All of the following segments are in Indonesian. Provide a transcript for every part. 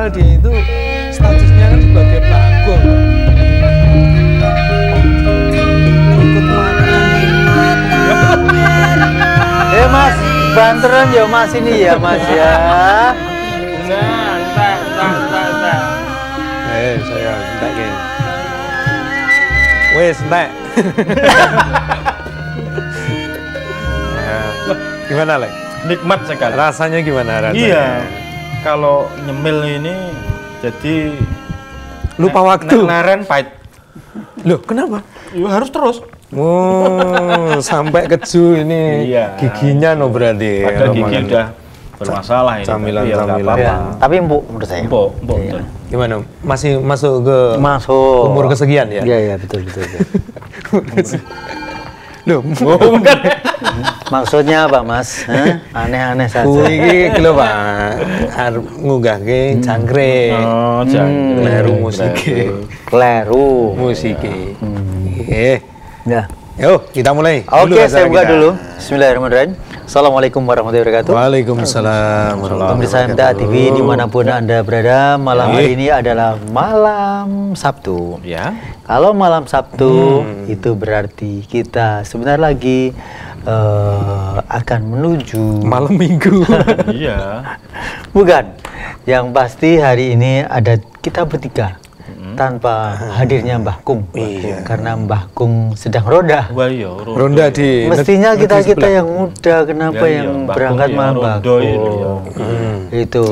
Padahal dia itu statusnya kan sebagai bagong. Ikut makan. Mas, banteran ya Mas ini ya Mas ya. Entah. Saya entek ke. Wes entek. Gimana, Lek? Nikmat sekali. Rasanya gimana rasanya? Iya. Kalau nyemil ini jadi Lupa waktu. Naren pahit. Loh, kenapa? Ya harus terus. Oh, sampai keju ini Iya. giginya no berarti. Padahal Kalau gigi makan. udah bermasalah ini. Camilan-camilan. Tapi ya nggak apa-apa. Ya, tapi empuk menurut saya. Empuk, Iya. betul. Gimana? Masih masuk ke Masuk. umur kesekian ya? Iya, betul. Loh, Bukan. Maksudnya apa Mas? Hah? Aneh-aneh saja. iki lho Pak, arep ngunggahke jangkrik. Oh, jangan. Kleru musike. Kleru. Musike. Nggih. Ya. Yuk, kita mulai. Oke, saya acara buka kita. dulu. Bismillahirrahmanirrahim. Assalamualaikum warahmatullahi wabarakatuh. Waalaikumsalam Pemirsa MTA TV dimanapun Anda berada, malam hari ini adalah malam Sabtu. Ya. Kalau malam Sabtu itu berarti kita sebentar lagi akan menuju Malam Minggu. Iya. bukan. Yang pasti hari ini ada kita bertiga tanpa hadirnya Mbah Kung. Iya. Karena Mbah Kung sedang roda. Wah iya. Ronda di Mestinya negeri kita sebelah. yang muda, kenapa Ya, iya, yang Mbah berangkat Kung malam yang Mbah rondo itu, ya. Kung? Itu.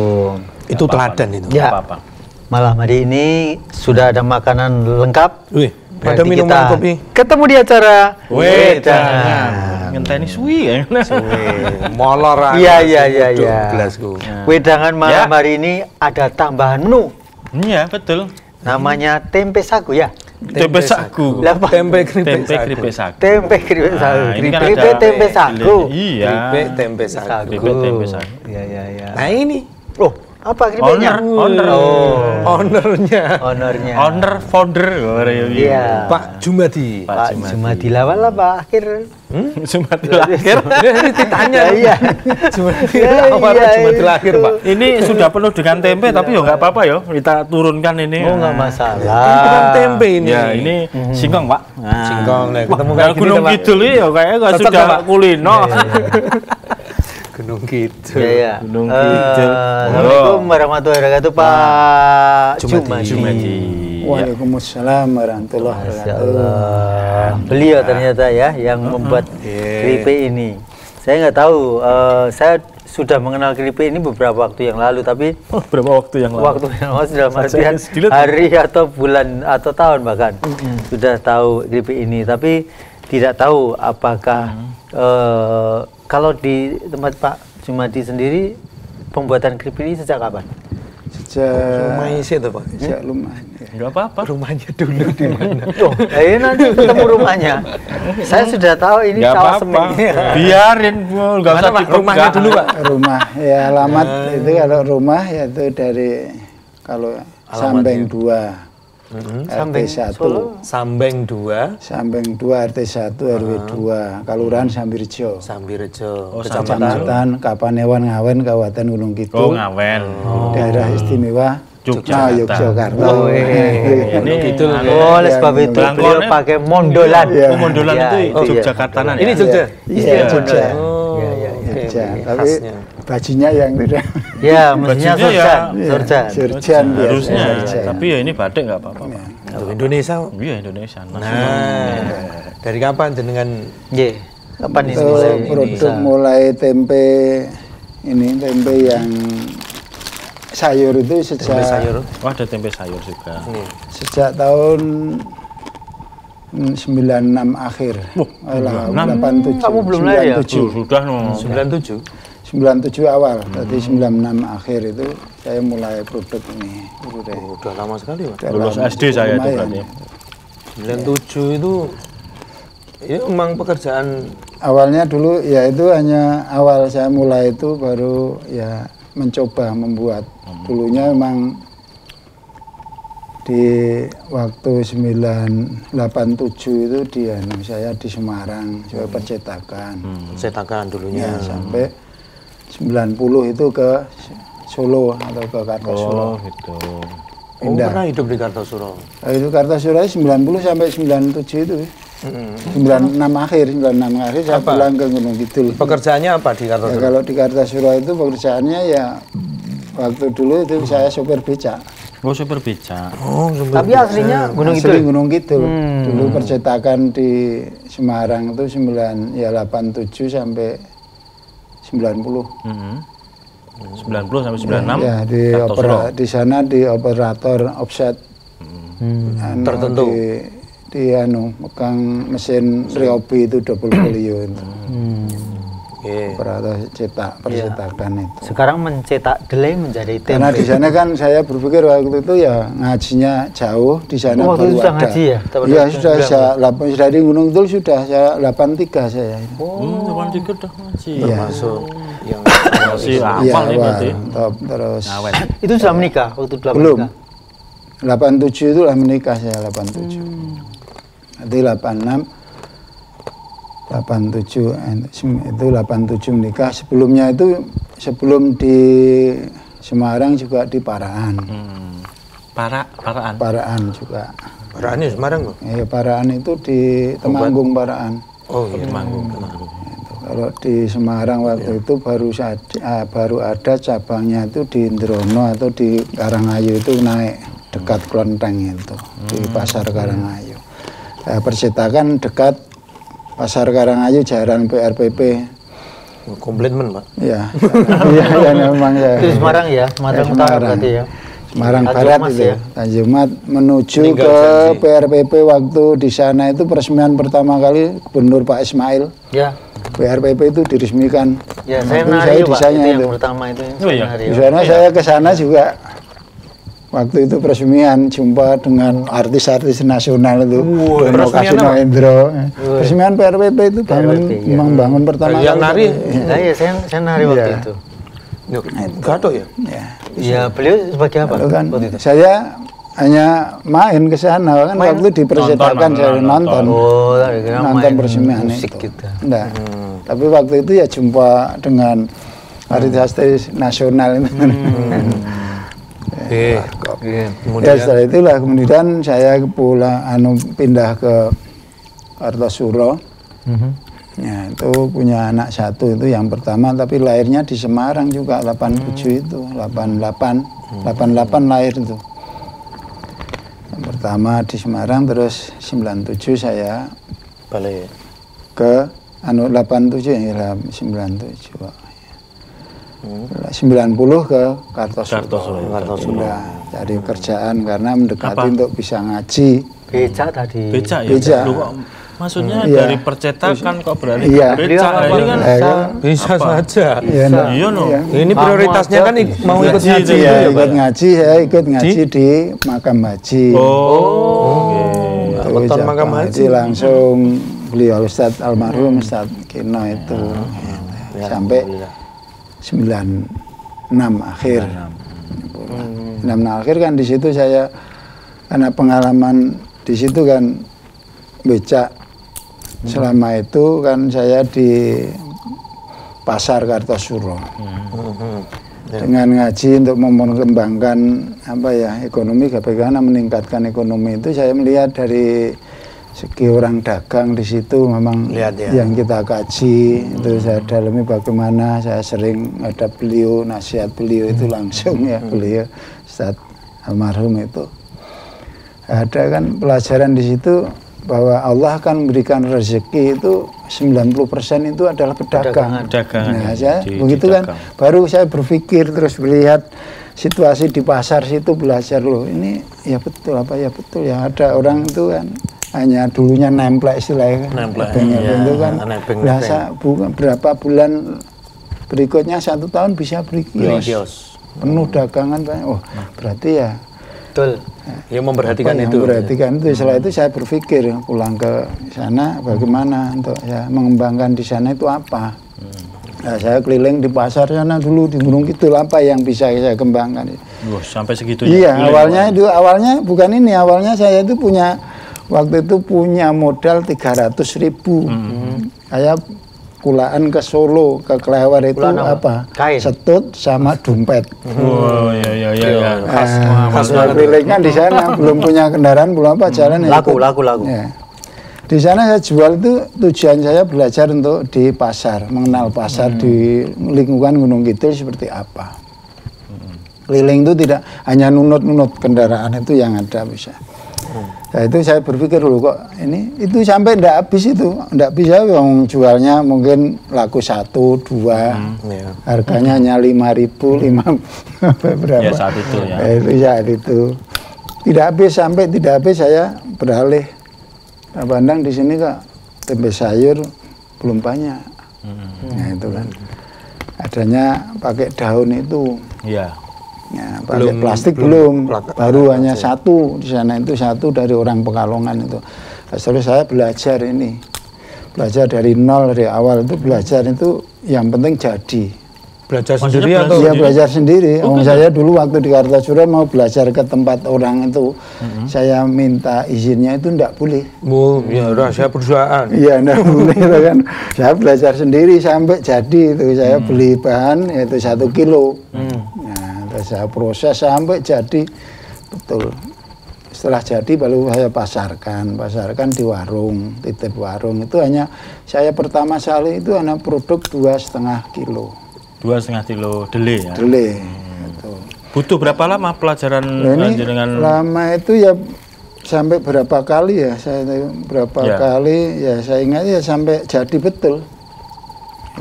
Itu teladan itu. Ya. Apa-apa. Malam hari ini sudah ada makanan lengkap. Wih, ada Berarti minuman kita kopi. ketemu di acara Wedangan. Ngenteni suwi ya. Molor aku, Iya. gelasku. Wedangan malam Ya. hari ini ada tambahan menu. Iya, betul. Namanya tempe sagu ya. Tempe sagu. Lah, Pak. Tempe keripik Tempe sagu. keripik sagu. Tempe keripik sagu. Nah, ini kan Keripik ada tempe sagu. Iya. Keripik tempe sagu. Keripik tempe sagu. Iya. Nah ini Loh, apa keripiknya? Owner. Oh, ownernya ownernya. Owner founder. Iya. Pak Jumadi. Pak Jumadi lawal apa akhir? Cuma lahir. Ini ditanya. Iya. Jumadi Ya, awal iya, Jumadi itu. lahir Pak. Ini sudah penuh dengan tempe tapi ya nggak apa-apa ya. Kita turunkan ini. Oh, nggak Ini masalah. bukan tempe ini. Ya, ini singkong, Pak. Nah. Singkong. Nah, ketemu Wah, kayak gini Gunung Pak. Kidul ini ya kayaknya nggak Cocok, sudah Pak. kulino. Gunung Kidul. Iya. Gunung Kidul. Assalamualaikum warahmatullahi wabarakatuh Pak Jumadi. Jumadi. Waalaikumsalam warahmatullahi Masya wabarakatuh. Allah. Beliau ternyata ya yang membuat keripik ini. Saya nggak tahu. Saya sudah mengenal keripik ini beberapa waktu yang lalu, tapi Oh, berapa waktu yang lalu? waktu yang lalu dalam artian Sedikit. hari atau bulan atau tahun bahkan sudah tahu keripik ini, tapi tidak tahu apakah kalau di tempat Pak Jumadi sendiri pembuatan keripik ini sejak kapan? Rumahnya Sejak sih itu Pak. sejak lumayan. Enggak apa-apa. Rumahnya dulu di mana? Oh, ini nanti ketemu rumahnya. Saya sudah tahu ini Enggak sawah apa-apa. semen. Biarin, enggak usah Mana, Pak? Rumahnya dipegang. dulu Pak. Rumah ya alamat itu kalau rumah ya itu dari kalau Sambeng 2 Sambeng RT 1 Solo. Sambeng 2, Sambeng 2 RT 1 RW 2 Kelurahan Sambirjo Sambirejo, Kecamatan Kapanewan Ngawen Kabupaten Gunung Oh, Kidul ngawen. Daerah Istimewa Yogyakarta. Yogyakarta. Oh, Ini Kidul. Oh, oleh sebab itu Belangkonnya- beliau pakai mondolan. Iya. Oh, mondolan Ya, itu itu ya. Yogyakartaan ya? Ini Jogja. Iya, Jogja. Oh, Iya. oke, Jogja. oke, Tapi khasnya. bajunya yang tidak. Ya, mestinya Bajunya ya- surjan. Iya, Surjan. Surjan biasa, Harusnya. surjan. Tapi ya ini batik enggak apa-apa. Pak. Tuh, Indonesia. Iya, Indonesia. Nah, dari kapan jenengan Nggih. Kapan ini Itu mulai produk mulai tempe ini tempe yang sayur itu tempe sayur? Oh, ada tempe sayur juga. sejak tahun 96 akhir. Alah, 87. Kamu belum lahir ya? 97. Sudah no. 97. 97 awal, berarti 96 akhir itu saya mulai produk ini. Oh, udah lama sekali Pak. Udah Lulus lama, SD saya itu lumayan. berarti. 97 itu ini memang pekerjaan Awalnya dulu ya itu hanya awal saya mulai itu baru ya mencoba membuat. Dulunya memang di waktu 987 itu saya di Semarang coba percetakan. cetakan dulunya. Ya, sampai 90 itu ke Solo atau ke Kartosuro. Gitu. Oh, pernah hidup di Kartosuro. Itu Kartosuro 90 sampai 97 itu. 96 akhir saya pulang ke Gunung Kidul. Pekerjaannya apa di Ya, Kartosuro? kalau di Kartosuro itu pekerjaannya ya waktu dulu itu saya sopir becak. Oh, super becak. Oh, Tapi aslinya Gunung Asli Kidul. Gunung Kidul. Dulu percetakan di Semarang itu 87 sampai 90. 90 sampai 96. Ya di sana di operator offset. Tertentu. Di megang mesin Ryobi itu double folio itu. Oke. Operator cetak percetakan itu. Sekarang mencetak delay menjadi tempe. Karena di sana kan saya berpikir waktu itu ya ngajinya jauh di sana Oh, waktu baru itu sudah ada. ngaji ya? Iya sudah di Gunung Kidul sudah saya 83 saya. Depan dikit dah ngaji. Termasuk yang Masih Iya hafal nih berarti. top terus. Awet. Itu sudah menikah waktu 8 Belum. menikah? 87 itulah menikah saya 87. Nanti 86 87 itu 87 menikah. Sebelumnya itu sebelum di Semarang juga di Paraan. Paraan. Paraan juga. Paraan di Semarang kok. Ya, Paraan itu di Temanggung Paraan. Oh, iya. Temanggung. Kalau di Semarang waktu itu baru ada cabangnya itu di Indrono atau di Karangayu itu naik dekat Klonteng itu di Pasar Karangayu. Percetakan dekat Pasar Karangayu Jaran PRPP. Komitmen, Pak. Ya, iya memang ya. Itu Semarang ya, Semarang Utara berarti ya. Semarang Tanjung Barat Mas itu, ya? Tanjung Mas menuju Tinggal ke janji. PRPP waktu di sana itu peresmian pertama kali Gubernur Pak Ismail. Ya, PRPP itu diresmikan. ya saya Itu nari Pak, desainnya itu yang pertama itu. Oh, iya? Di sana saya ke sana juga waktu itu peresmian jumpa dengan artis-artis nasional itu. Dono peresmian Kasino apa? Indro. Peresmian PRPP itu bangun PRPP, iya. membangun pertama Yang kali. nari? Nah, ya saya nari waktu Iya. itu. Gato ya? Ya. Iya, beliau sebagai apa? Lalu kan Waktu itu? saya hanya main ke sana kan waktu di percetakan saya nonton. Oh, tak kira Nonton main peresmian musik itu. gitu. Enggak. Tapi waktu itu ya jumpa dengan artis-artis nasional itu. Oke. Ya Kemudian setelah itulah kemudian saya pulang pindah ke Kartosuro. Ya, itu punya anak satu itu yang pertama tapi lahirnya di Semarang juga 87 itu 88 lahir itu. Yang pertama di Semarang terus 97 saya balik. ke 87 ya 97 Pak. 90 ke Kartosuro. Pindah cari kerjaan karena mendekati untuk bisa ngaji. Becak tadi. Becak ya? Becak. Loh, kok maksudnya Iya. dari percetakan kok berani Iya. becak? Beliau Ini kan bisa Bisa saja. Iya, enggak. Iya, no. Iya. Ini prioritasnya kan mau ikut Ngaji ngaji itu ya, Iya, Pak. ikut ngaji, saya ikut ngaji di makam haji. Itu Weton Jabang makam haji. langsung beliau Ustadz almarhum Ustadz Kino itu sampai 96 akhir. 96 akhir kan di situ saya karena pengalaman di situ kan becak selama itu kan saya di Pasar Kartosuro. Dengan ngaji untuk mengembangkan apa ya ekonomi bagaimana meningkatkan ekonomi itu saya melihat dari segi orang dagang di situ memang Lihat ya. yang kita kaji itu saya dalami bagaimana saya sering ada beliau nasihat beliau itu langsung ya beliau Ustadz almarhum itu ada kan pelajaran di situ bahwa Allah akan memberikan rezeki itu 90% itu adalah pedagang. Dagangan. Nah, saya Di begitu kan dagang. baru saya berpikir terus melihat situasi di pasar situ belajar loh ini ya betul apa ya betul ya ada orang itu kan hanya dulunya nemplek istilahnya kan. Nemplek, Nebeng-nebeng iya, itu kan nebeng-nebeng. biasa berapa bulan berikutnya 1 tahun bisa beli Beli kios. kios. Penuh dagangan banyak. Oh, berarti ya Betul. Yang memperhatikan apa yang itu. memperhatikan itu. Setelah itu saya berpikir pulang ke sana bagaimana untuk ya mengembangkan di sana itu apa. Nah, saya keliling di pasar sana dulu di Gunung Kidul apa yang bisa saya kembangkan. Wah, sampai segitunya. Iya, Keliling, awalnya Pak. itu awalnya bukan ini, awalnya saya itu punya waktu itu punya modal 300.000. Saya kulaan ke Solo, ke Klewer itu Kulaan apa? Kain. Setut sama dompet. Oh, iya. Khas keliling kan di sana, belum punya kendaraan, belum apa jalan. Laku. Ya. Di sana saya jual itu tujuan saya belajar untuk di pasar, mengenal pasar di lingkungan Gunung Kidul seperti apa. Keliling itu tidak hanya nunut-nunut kendaraan itu yang ada bisa. Nah itu saya berpikir dulu kok ini itu sampai ndak habis itu, ndak bisa yang jualnya mungkin laku 1, 2, harganya hanya 5.000, 5 berapa? Ya saat itu ya. Itu saat itu tidak habis saya beralih. Nah, Bandang di sini kak tempe sayur belum banyak. Nah itu kan adanya pakai daun itu. Iya. Ya, pakai plastik belum. Baru hanya satu di sana itu satu dari orang Pekalongan itu. Terus saya belajar ini, belajar dari nol dari awal itu belajar itu yang penting jadi. Belajar Maksudnya sendiri belajar atau? Iya belajar sendiri. Saya dulu waktu di Kartasura mau belajar ke tempat orang itu, saya minta izinnya itu enggak boleh. Ya rahasia perusahaan. Iya enggak boleh itu kan. Saya belajar sendiri sampai jadi itu saya beli bahan yaitu 1 kilo. Nah, terus saya proses sampai jadi betul. Setelah jadi baru saya pasarkan di warung, titip warung itu hanya saya pertama kali itu hanya produk 2,5 kilo. 2,5 kilo dele ya. Dele. Gitu. Butuh berapa lama pelajaran dengan lama itu ya sampai berapa kali ya saya kali ya saya ingat ya sampai jadi betul.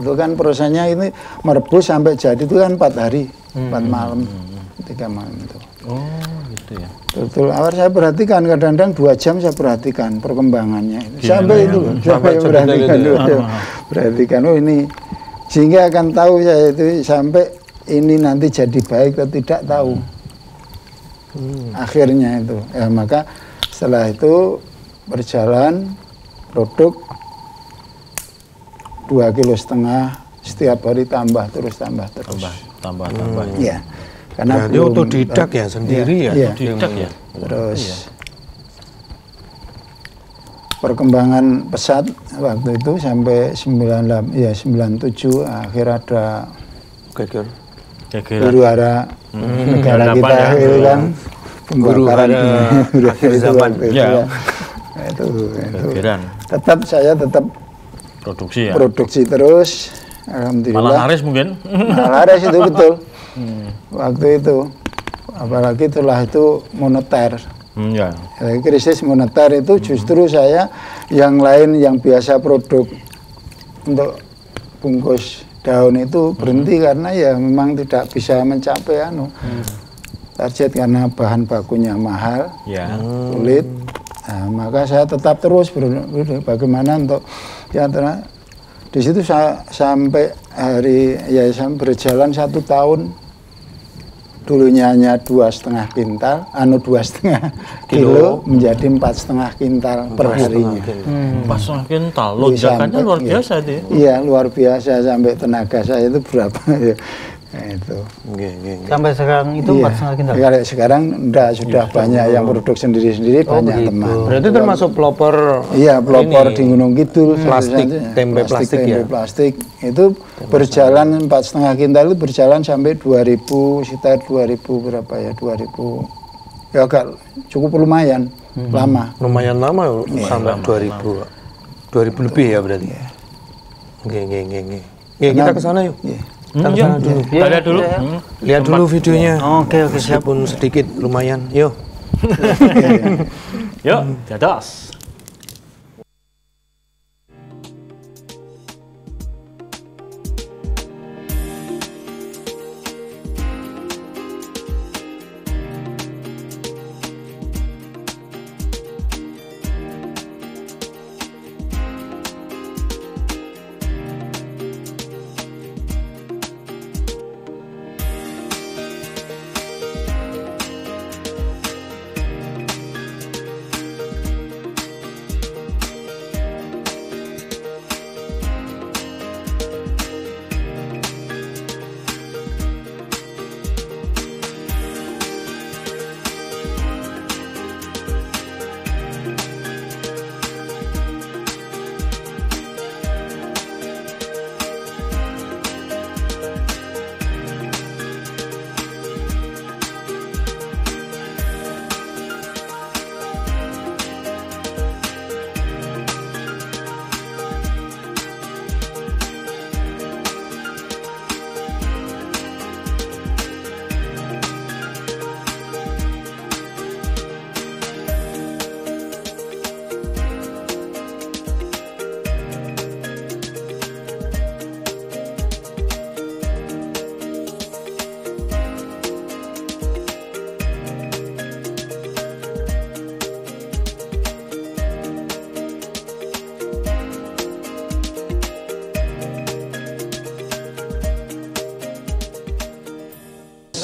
Itu kan prosesnya ini merebus sampai jadi itu kan 4 hari, 4 malam, 3 malam itu. Oh gitu ya. Betul. Awal saya perhatikan kadang-kadang 2 jam saya perhatikan perkembangannya. Sampai itu sampai perhatikan 2 jam. Perhatikan oh ini sehingga akan tahu saya itu sampai ini nanti jadi baik atau tidak tahu. Akhirnya itu ya maka setelah itu berjalan produk 2,5 kilo setiap hari tambah terus. Tambah. Iya. Karena Berarti otodidak ya sendiri ya. Iya. Otodidak ya. Terus perkembangan pesat waktu itu sampai 97 akhir ada huru hara negara kita itu kan pembakaran akhir zaman. Ya. Itu. Tetap produksi terus alhamdulillah. Malah laris mungkin. Laris itu betul. Waktu itu apalagi setelah itu moneter. Ya, krisis moneter itu justru saya yang lain yang biasa produk untuk bungkus daun itu berhenti karena ya memang tidak bisa mencapai target karena bahan bakunya mahal, sulit. Nah, maka saya tetap terus bagaimana untuk ya di situ saya sampai saya berjalan 1 tahun. Dulunya hanya 2,5 kintal, 2,5 kilo menjadi 4,5 kintal per harinya. 4,5 kintal, lonjakannya luar biasa itu. Iya luar biasa sampai tenaga saya itu berapa ya. Nah, itu. Sampai sekarang itu 4,5 kintal. Sekarang enggak sudah banyak yang produk sendiri-sendiri banyak teman. Berarti termasuk pelopor. Iya pelopor di Gunung Kidul. Tempe plastik ya. Plastik itu berjalan 4,5 kintal itu berjalan sampai 2000 sekitar 2000 berapa ya 2000 ya agak cukup lumayan lama. Lumayan lama sampai 2000 lebih ya berarti. Oke. Kita ke sana yuk. Kita dulu. Lihat dulu. Lihat dulu videonya. Oke, siap. Meskipun sedikit lumayan. Yuk. Yuk, dados.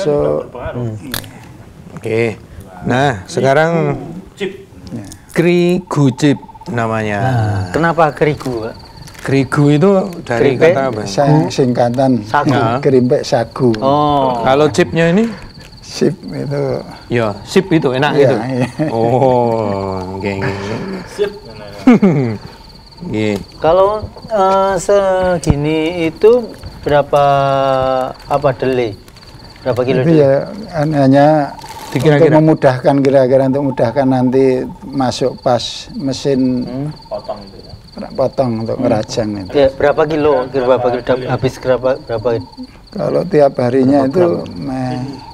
termasuk Oke. Nah, sekarang Krigu chip namanya. Kenapa kerigu, Pak? Krigu itu dari Keripik. kata apa? singkatan Sagu. keripik sagu. Oh. Kalau chipnya ini, Sip itu ya sip itu enak Iya, itu. iya. Oh, oke. Sip. Iya. Kalau segini itu berapa delay? Berapa kilo itu delay? ya hanya Dikira-kira. untuk memudahkan kira-kira untuk memudahkan nanti masuk pas mesin Potong itu ya. potong untuk ngerajang itu. Ya, berapa kilo habis berapa Kalau tiap harinya itu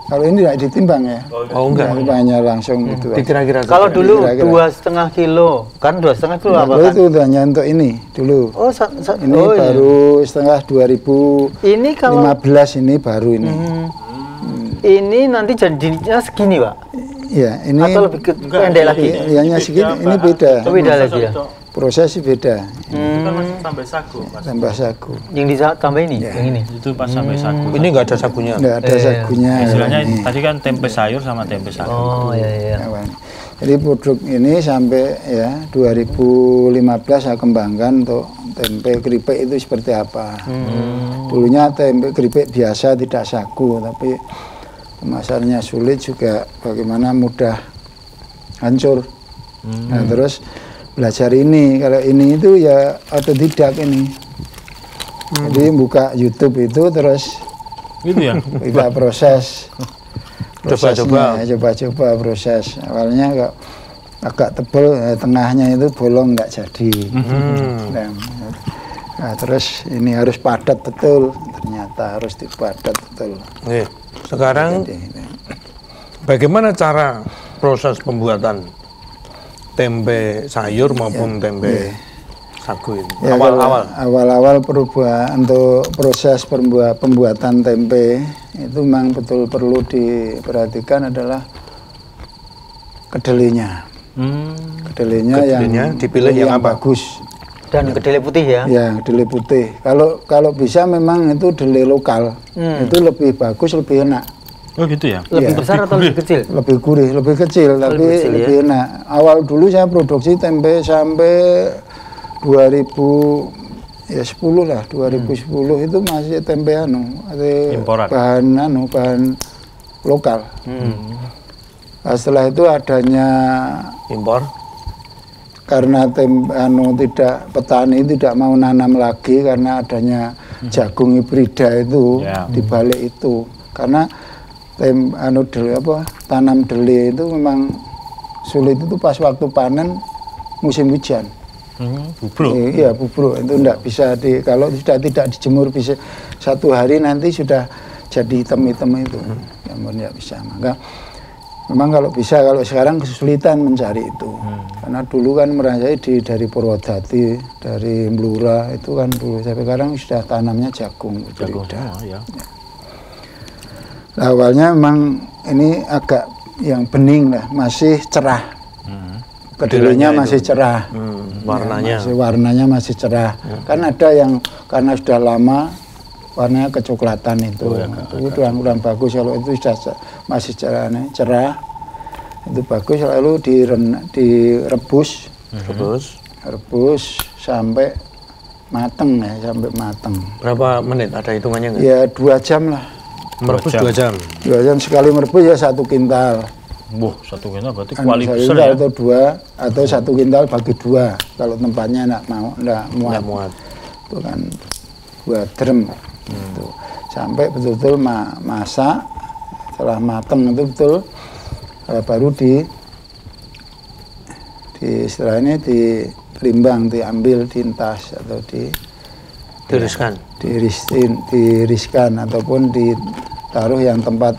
kalau ini tidak ditimbang ya. Oh, enggak. Ini hanya langsung gitu. aja. Dikira-kira. Kalau dulu Kira-kira. 2,5 kilo, kan 2,5 kilo Nah, apa kalau kan? itu hanya untuk ini dulu. Oh, Ini oh, iya. baru setengah 2015 Ini kalau ini baru ini. ini nanti jadinya segini, Pak? Ya, ini Atau lebih pendek lagi? hanya segini, ini beda. Oh, beda lagi ya? Prosesnya beda. Itu kan masih sampai sagu, Mas. Tambah sagu. Yang ditambah ini, yang ini. Itu pas sampai sagu. Ini nggak ada sagunya. Enggak ada sagunya. Istilahnya ini. tadi kan tempe sayur sama tempe sagu. Oh, iya. Awalnya. Jadi produk ini sampai ya 2015 saya kembangkan untuk tempe keripik itu seperti apa. Dulunya tempe keripik biasa tidak sagu, tapi kemasannya sulit juga bagaimana mudah hancur. Nah terus belajar ini, kalau ini itu ya otodidak ini. Jadi buka YouTube itu terus Gitu ya. kita proses. Coba-coba. Coba-coba proses. Awalnya kok agak tebal, tengahnya itu bolong nggak jadi. Nah, terus ini harus padat betul. Ternyata harus dipadat betul. Oke. Sekarang Jadi, bagaimana cara proses pembuatan tempe sayur maupun tempe sagu ini? ya, Awal-awal. Awal-awal perubahan untuk proses pembuatan tempe itu memang betul perlu diperhatikan adalah kedelainya. Kedelainya Kedelainya yang dipilih yang apa? bagus. Dan kedelai putih ya? Ya, kedelai putih. Kalau bisa memang itu kedelai lokal. Itu lebih bagus, lebih enak. Oh gitu ya. Lebih Iya. besar atau lebih kecil? Lebih gurih, lebih kecil, tapi kecil, ya? lebih enak. Awal dulu saya produksi tempe sampai 2010 lah, 2010 itu masih tempe Imporan. bahan lokal. Nah, setelah itu adanya Impor. karena petani tidak mau nanam lagi karena adanya jagung hibrida itu Ya. dibalik itu. Karena tanam deli itu memang sulit itu pas waktu panen musim hujan. Bubruk. Iya, bubruk itu enggak bisa kalau sudah tidak dijemur bisa 1 hari nanti sudah jadi hitam-hitam itu. Namun enggak bisa. Maka memang kalau sekarang kesulitan mencari itu. Karena dulu kan merasai dari Purwodadi, dari Blora itu kan dulu. Tapi sekarang sudah tanamnya jagung. Jagung hibrida. semua ya. Nah, awalnya memang ini agak yang bening lah, masih cerah. Kedelainya masih cerah. Warnanya. Warnanya masih cerah. Kan ada yang karena sudah lama warnanya kecoklatan itu. Itu kurang bagus. Kalau itu sudah masih cerah, itu bagus. Lalu direbus. Rebus sampai mateng ya, sampai mateng. Berapa menit? Ada hitungannya nggak? Ya 2 jam lah. Merebus 2 jam. 2 jam sekali merebus ya 1 kintal. Wah, 1 kintal berarti Kan kuali 1 besar kintal ya. atau 2 atau 1 kintal bagi 2 kalau tempatnya enggak muat. Nggak muat. Itu kan 2 drum gitu. Sampai betul-betul masak, setelah mateng itu betul baru istilahnya dilimbang, diambil, diintas atau diriskan ataupun ditaruh yang tempat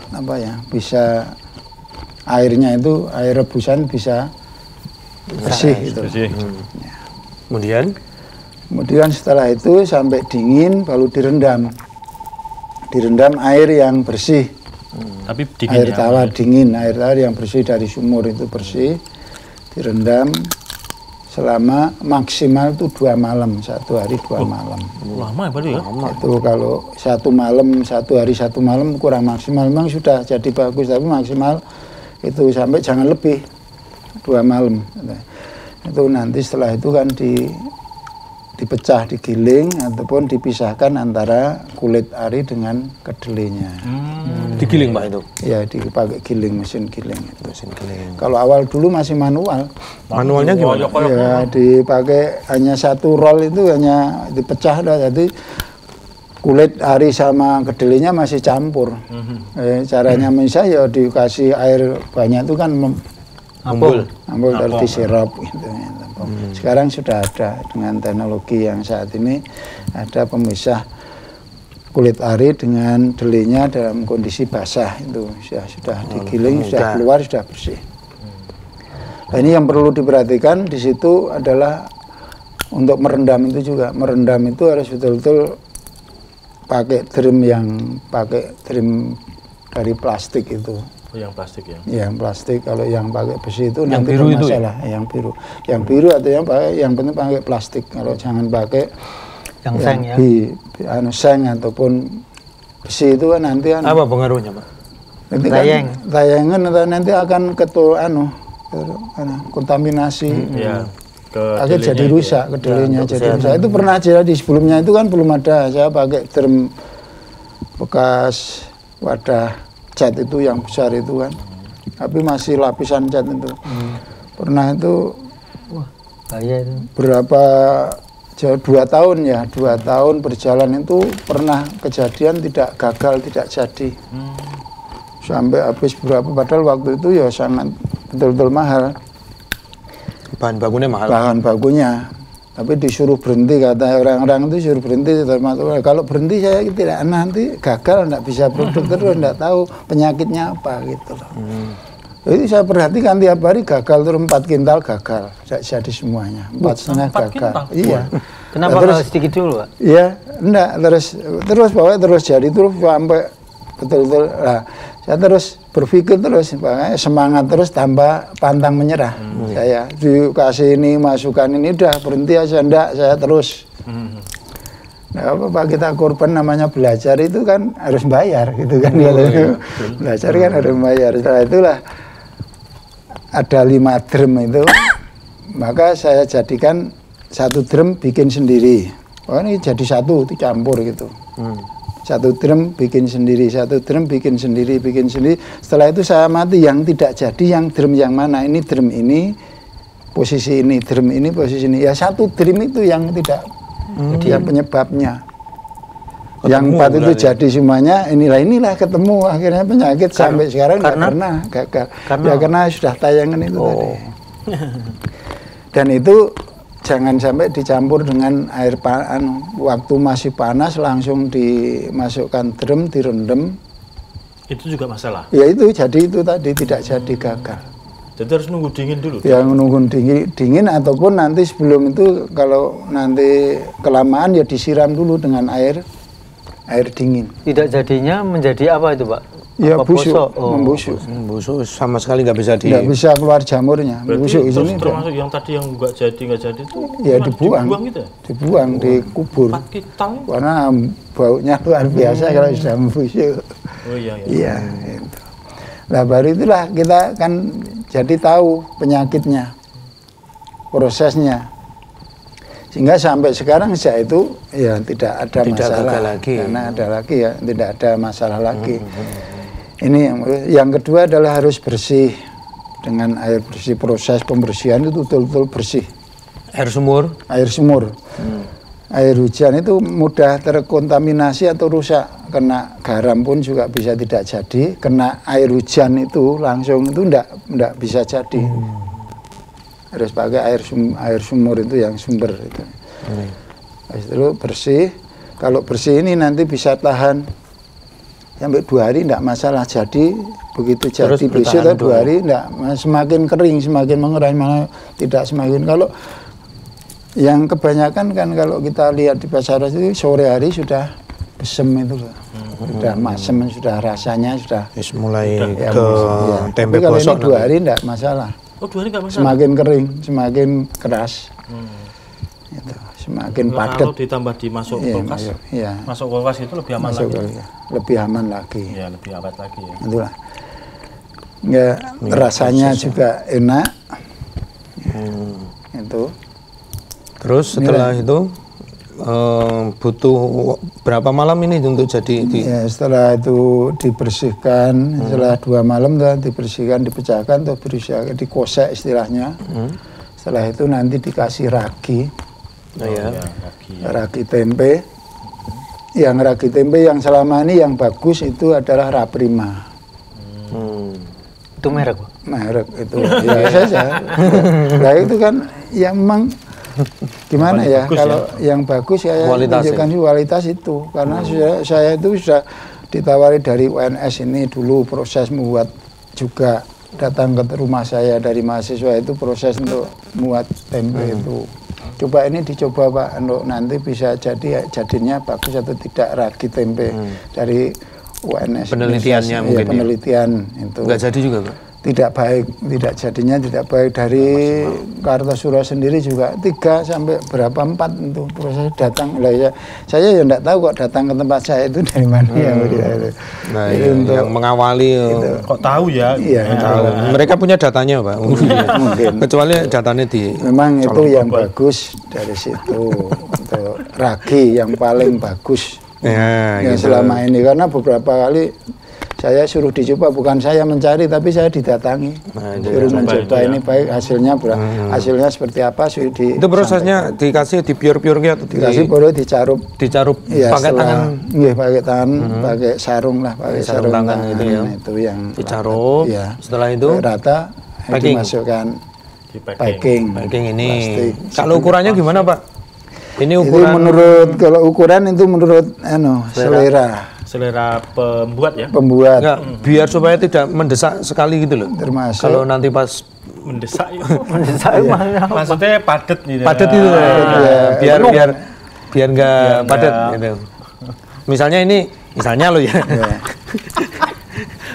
bisa airnya itu air rebusan bisa bersih gitu. Bersih. Kemudian setelah itu sampai dingin baru direndam air yang bersih. Tapi dingin Air ya. tawar dingin, air tawar yang bersih dari sumur itu bersih, direndam selama maksimal itu 2 malam, 1 hari 2 malam. Lama ya berarti ya? Itu kalau 1 malam, 1 hari 1 malam kurang maksimal, memang sudah jadi bagus, tapi maksimal itu sampai jangan lebih 2 malam. Itu nanti setelah itu kan dipecah, digiling ataupun dipisahkan antara kulit ari dengan kedelainya. Digiling Pak itu? Ya, dipakai giling, mesin giling itu. Mesin giling. Kalau awal dulu masih manual. Manualnya gimana? Ya, dipakai hanya 1 roll itu hanya dipecah dah, jadi kulit ari sama kedelainya masih campur. Caranya misalnya ya dikasih air banyak itu kan Ambul terus disirap gitu. Sekarang sudah ada dengan teknologi yang saat ini ada pemisah kulit ari dengan delainya dalam kondisi basah, itu sudah digiling, sudah keluar, sudah bersih. Nah, ini yang perlu diperhatikan di situ adalah untuk merendam itu juga. Merendam itu harus betul-betul pakai drum dari plastik itu. Yang plastik ya? Yang plastik. Kalau yang pakai besi itu yang nanti biru bermasalah. Itu ya? Yang biru atau yang penting pakai plastik. Kalau jangan pakai yang seng ya? Seng ataupun besi itu kan nanti apa pengaruhnya Pak? Nanti tayangan atau nanti akan kontaminasi. Akhirnya jadi rusak kedelainya, jadi rusak. Itu pernah jadi sebelumnya itu kan belum ada. Saya pakai drum bekas wadah cat itu yang besar itu kan, tapi masih lapisan cat itu. Pernah itu berapa 2 tahun ya, 2 tahun berjalan itu pernah kejadian tidak gagal, tidak jadi. Sampai habis berapa, padahal waktu itu ya sangat betul-betul mahal. Bahan bakunya mahal? Bahan bakunya. Tapi disuruh berhenti, kata orang-orang itu suruh berhenti, termasuk kalau berhenti saya tidak, nanti gagal, tidak bisa produk terus, tidak tahu penyakitnya apa gitu loh. Jadi saya perhatikan tiap hari gagal terus 4 kintal gagal, tidak jadi semuanya, 4,5 gagal. Iya. Kenapa terus, sedikit dulu Pak? Iya, enggak, terus pokoknya terus jadi terus sampai betul-betul. Nah, saya terus berpikir terus, semangat terus, tambah pantang menyerah. Saya dikasih ini, masukan ini, udah berhenti aja, enggak, saya terus. Nah, apa kita korban, namanya belajar itu kan harus bayar gitu kan. Belajar kan harus bayar. Setelah itulah ada 5 drum itu, maka saya jadikan 1 drum bikin sendiri. Oh, ini jadi 1 dicampur gitu. 1 drum bikin sendiri, 1 drum bikin sendiri. Setelah itu saya amati yang tidak jadi, yang drum yang mana. Ini drum ini, posisi ini, drum ini, posisi ini. Ya 1 drum itu yang tidak, yang penyebabnya. Ketemu, yang 4 itu jadi semuanya, inilah ketemu. Akhirnya penyakit sampai sekarang nggak pernah gagal. Ya karena sudah tayangan itu tadi. Dan itu jangan sampai dicampur dengan air waktu masih panas langsung dimasukkan drum, direndam. Itu juga masalah? Ya itu, jadi itu tadi tidak jadi gagal. Jadi harus nunggu dingin dulu? Ya nunggu dingin ataupun nanti sebelum itu kalau nanti kelamaan ya disiram dulu dengan air dingin. Tidak jadinya menjadi apa itu Pak? Ya busuk, membusuk. Membusuk sama sekali nggak bisa nggak bisa keluar jamurnya. Berarti termasuk yang tadi yang nggak jadi itu ya dibuang gitu ya? Dibuang, dikubur. 4 kintal? Karena baunya luar biasa kalau sudah membusuk. Oh iya. Iya. Gitu. Nah baru itulah kita kan jadi tahu penyakitnya, prosesnya. Sehingga sampai sekarang sejak itu ya tidak ada masalah lagi. Karena ada lagi ya, tidak ada masalah lagi. Ini yang kedua adalah harus bersih dengan air bersih. Proses pembersihan itu betul-betul bersih. Air sumur? Air sumur. Air hujan itu mudah terkontaminasi atau rusak. Kena garam pun juga bisa tidak jadi. Kena air hujan itu langsung itu enggak bisa jadi. Harus pakai air sumur itu yang sumber itu. Habis itu bersih. Kalau bersih ini nanti bisa tahan sampai 2 hari tidak masalah. Jadi begitu jadi besok 2 hari tidak, semakin kering, semakin mengeras, malah tidak semakin. Kalau yang kebanyakan kan kalau kita lihat di pasaran itu sore hari sudah besem itu loh. Sudah masem, sudah rasanya sudah mulai ya, ke tempe kalau gosok. Ini 2 hari tidak masalah. Oh, 2 hari nggak masalah. Semakin kering, semakin keras. Itu, semakin padat. Kalau ditambah dimasuk kulkas, iya. masuk kulkas itu lebih aman Masuk lagi. lebih aman lagi. Ya, lebih awet lagi ya. Itulah. Ya, rasanya juga enak. Itu. Terus setelah itu butuh berapa malam ini untuk jadi Ya, setelah itu dibersihkan, setelah 2 malam dibersihkan, dipecahkan, atau berusaha dikosek istilahnya. Setelah itu nanti dikasih ragi, ragi tempe. Yang ragi tempe yang selama ini yang bagus itu adalah Raprima. Itu merek, Pak? Merek itu ya saja. Nah itu kan yang memang gimana ya, kalau yang bagus ya tunjukkan kualitas itu, karena saya itu sudah ditawari dari UNS ini dulu, proses membuat juga datang ke rumah saya dari mahasiswa itu proses untuk membuat tempe itu. Coba ini dicoba Pak, untuk nanti bisa jadi jadinya bagus atau tidak ragi tempe dari UNS. Penelitiannya mungkin ya? Penelitian itu. Nggak jadi juga Pak? Tidak baik, tidak jadinya tidak baik. Dari Kartosuro sendiri juga 3 sampai berapa 4 itu proses datang. Lah ya, saya ya enggak tahu kok datang ke tempat saya itu dari mana ya. Nah, itu yang mengawali itu. Kok tahu ya? Iya, tahu. Mereka punya datanya Pak. Mungkin. Kecuali datanya di memang itu yang bagus dari situ. Untuk ragi yang paling bagus. Ya, yang gitu. selama ini, karena beberapa kali saya suruh dicoba, bukan saya mencari tapi saya didatangi, suruh mencoba ini baik, hasilnya hasilnya seperti apa sih itu prosesnya dikasih di pure atau dikasih boleh dicarup ya, pakai tangan, pakai tangan, pakai sarung lah, pakai sarung tangan itu ya, itu yang dicarup ya. Setelah itu rata dimasukkan packing ini plastik. Kalau ukurannya gimana Pak? Ini ukuran itu menurut, kalau ukuran itu menurut selera pembuat ya? Pembuat. Enggak, biar supaya tidak mendesak sekali gitu loh. Termasuk. Kalau nanti pas mendesak ya. Mendesak maksudnya padat gitu. Padat itu ya. Biar enggak padat gitu. Misalnya loh ya.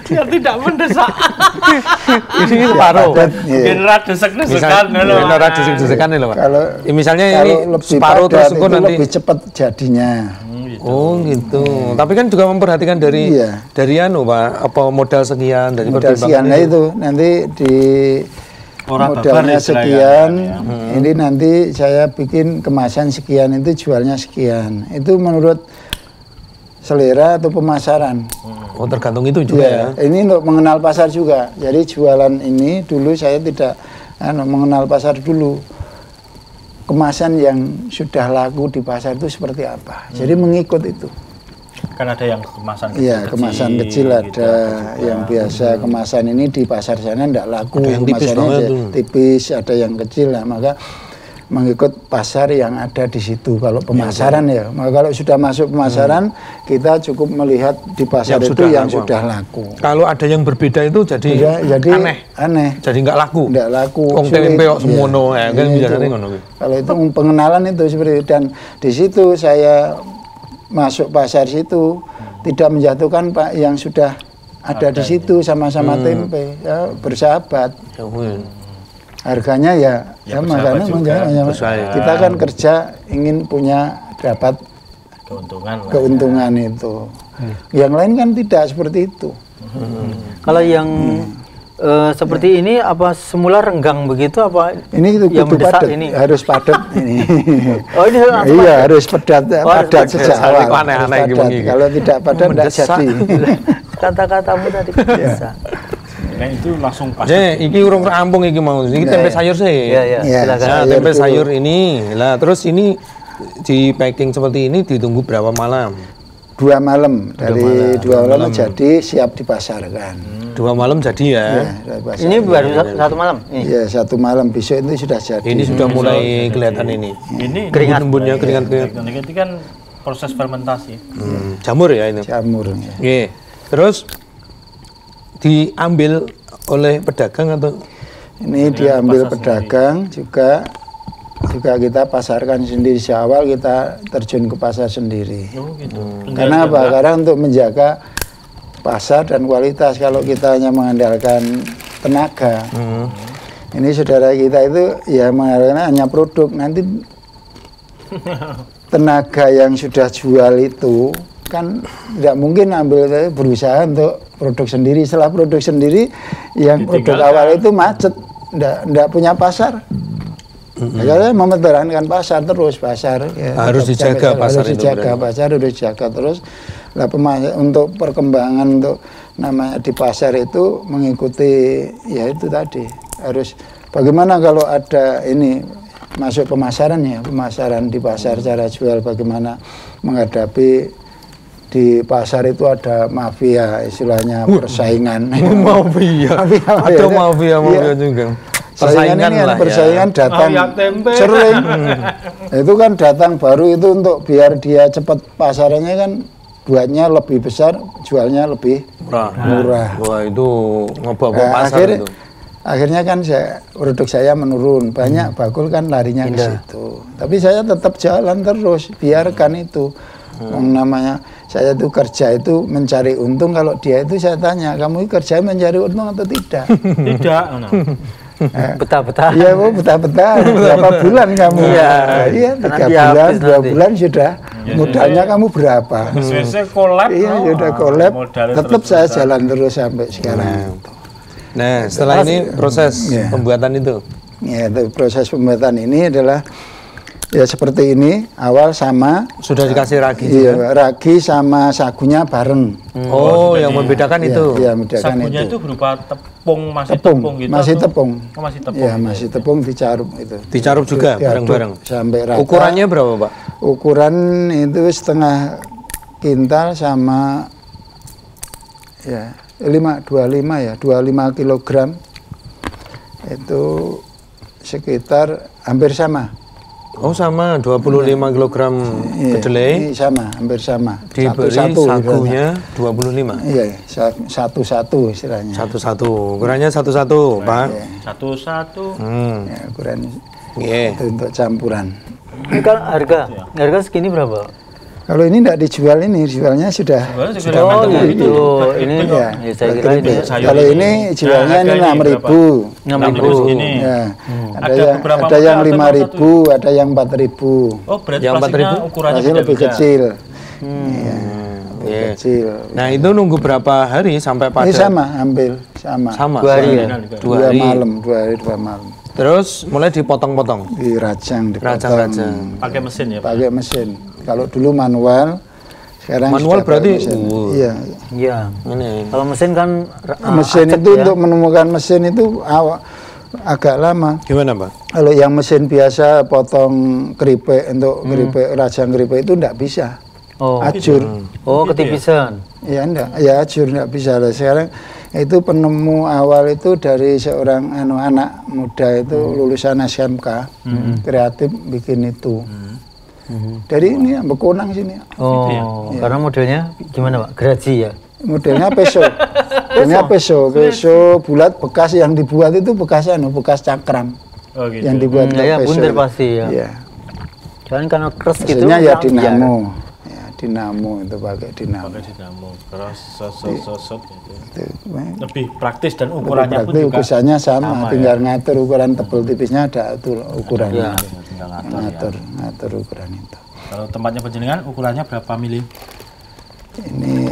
Biar tidak mendesak. Ini separuh. Biar desek-desekan loh. Biar desek-desekan loh Pak. Kalau misalnya ini separuh terus nanti lebih cepat jadinya. Oh gitu. Tapi kan juga memperhatikan dari Pak, apa modal sekian dari modal sekian itu nanti di modalnya sekian. Ini nanti saya bikin kemasan sekian, itu jualnya sekian. Itu menurut selera atau pemasaran. Oh tergantung itu juga ya. Ini untuk mengenal pasar juga. Jadi jualan ini dulu saya tidak mengenal pasar dulu. Kemasan yang sudah laku di pasar itu seperti apa. Jadi mengikut itu. Kan ada yang kemasan kecil. Iya, kemasan kecil ada gitu, yang biasa kemasan ini di pasar sana tidak laku. Yang kemasannya tipis, ada yang kecil lah. Maka mengikut pasar yang ada di situ. Kalau pemasaran ya, maka kalau sudah masuk pemasaran, kita cukup melihat di pasar yang itu yang sudah laku. Kalau ada yang berbeda itu jadi aneh. Jadi nggak laku. Nggak laku. Wong tempe kok semono ya, kan biasanya ngono. Kalau itu pengenalan itu seperti itu. Dan di situ saya masuk pasar situ tidak menjatuhkan Pak yang sudah ada di situ sama-sama tempe, ya, bersahabat. Harganya ya makanya kita kan kerja ingin punya dapat keuntungan itu. Yang lain kan tidak seperti itu. Kalau yang seperti ini apa semula renggang begitu apa? Ini itu yang mendesak padat, ini harus padat ini. Oh ini iya harus padat sejak awal. Aneh-aneh kalau tidak padat tidak jadi. Kata-katamu tadi bisa. Nah itu langsung pas. Iki urung rampung iki mau. Iki tempe sayur sih. Iya, silakan. Nah, tempe sayur ini. Lah terus ini di packing seperti ini ditunggu berapa malam? 2 malam. Dari 2 malam jadi siap dipasarkan. 2 malam jadi ya. Ini baru 1 malam. Iya, 1 malam, besok itu sudah jadi. Ini sudah mulai kelihatan ini. Ini embun-embunnya keringat. Ini kan proses fermentasi. Jamur ya ini. Jamur. Oke. Terus diambil oleh pedagang atau ini diambil pedagang juga kita pasarkan sendiri. Awal kita terjun ke pasar sendiri. Karena apa? Karena untuk menjaga pasar dan kualitas. Kalau kita hanya mengandalkan tenaga ini saudara kita itu ya mengharapkan hanya produk, nanti tenaga yang sudah jual itu kan tidak mungkin berusaha untuk produk sendiri. Setelah produk sendiri yang produk awal itu macet, tidak punya pasar. Karena mempertahankan pasar terus, ya, harus dijaga pasar, harus dijaga pasar, harus dijaga terus. Lah untuk perkembangan untuk namanya di pasar itu mengikuti ya itu tadi, harus bagaimana kalau ada ini masuk pemasaran ya, pemasaran di pasar, cara jual bagaimana menghadapi di pasar itu ada mafia istilahnya, persaingan. Mafia. Ada mafia juga. Persaingan lah persaingan ya. Datang sering. Itu kan datang baru itu untuk biar dia cepat pasarannya kan buatnya lebih besar, jualnya lebih murah. Wah, itu ngebawa pasar itu. Akhirnya kan produk saya menurun, banyak bakul kan larinya ke situ. Tapi saya tetap jalan terus, biarkan itu. Namanya saya itu kerja itu mencari untung, kalau dia itu saya tanya, kamu kerja mencari untung atau tidak? Tidak. Betah-betah. Iya, Bu, betah-betah. Berapa bulan kamu? Iya, 3 bulan, 2 bulan sudah. Modalnya kamu berapa? Selesai kolab. Iya, sudah kolab. Tetap saya jalan terus sampai sekarang. Nah, setelah ini proses pembuatan itu. Ya, proses pembuatan ini adalah ya seperti ini, awal sama. Sudah dikasih ragi iya, juga? Ragi sama sagunya bareng. Oh, yang membedakan itu? Iya, membedakan sagunya itu berupa tepung, masih tepung gitu? Masih tepung. Oh, masih tepung. Iya, masih tepung dicarup itu. Dicarup juga bareng-bareng? Sampai rata. Ukurannya berapa, Pak? Ukuran itu setengah kintal sama ya 25 kilogram. Itu sekitar hampir sama. Oh sama, 25 kilogram kedelai. Sama, hampir sama. Diberi sagunya 25. Iya, satu-satu istilahnya. Satu-satu, ukurannya satu-satu, Pak. Satu-satu. Ya, ukuran itu untuk campuran. Ini kan harga segini berapa? Kalau ini tidak dijual, ini jualnya sudah. Oh gitu. Ini ya, saya kira ini. Kalau ini jualnya ini 6.000. 6.000. Ya. Ada yang 5.000, ada yang 4.000. Oh, berarti yang 4.000 ukurannya masih lebih kecil. Kecil. Nah, itu nunggu berapa hari sampai pada? Ini sama, hampir sama. Sama. 2 hari ya. 2 malam, 2 hari 2 malam. Terus mulai dipotong-potong. Dirajang, Rajang-rajang. Pakai mesin ya, Pak? Pakai mesin. Kalau dulu manual, sekarang manual berarti iya. Iya. Ini. Kalau mesin kan mesin itu untuk menemukan mesin itu agak lama. Gimana, Pak? Kalau yang mesin biasa potong keripik untuk keripik, rajang keripik itu enggak bisa. Oh. Ajur. Oh, ketipisan. Ya enggak, ya ajur enggak bisa. Sekarang itu penemu awal itu dari seorang anak muda itu lulusan SMK, kreatif bikin itu. Dari ini Bekonang sini. Oh, karena modelnya gimana, Pak? Geraji ya? Modelnya peso. Modelnya peso bulat, bekas yang dibuat itu bekas cakram. Oh, gitu. Yang dibuat ya, peso. bundar pasti ya. Iya. Jangan karena keras gitu. Mesinnya ya dinamo. Ya, dinamo itu pakai dinamo. Pakai dinamo. Keras sosot gitu. Lebih praktis dan ukurannya pun juga ukurannya sama tinggal ngatur ukuran tebal tipisnya ada ukurannya. Ngatur ukuran itu. Kalau tempatnya panjenengan ukurannya berapa mili? Ini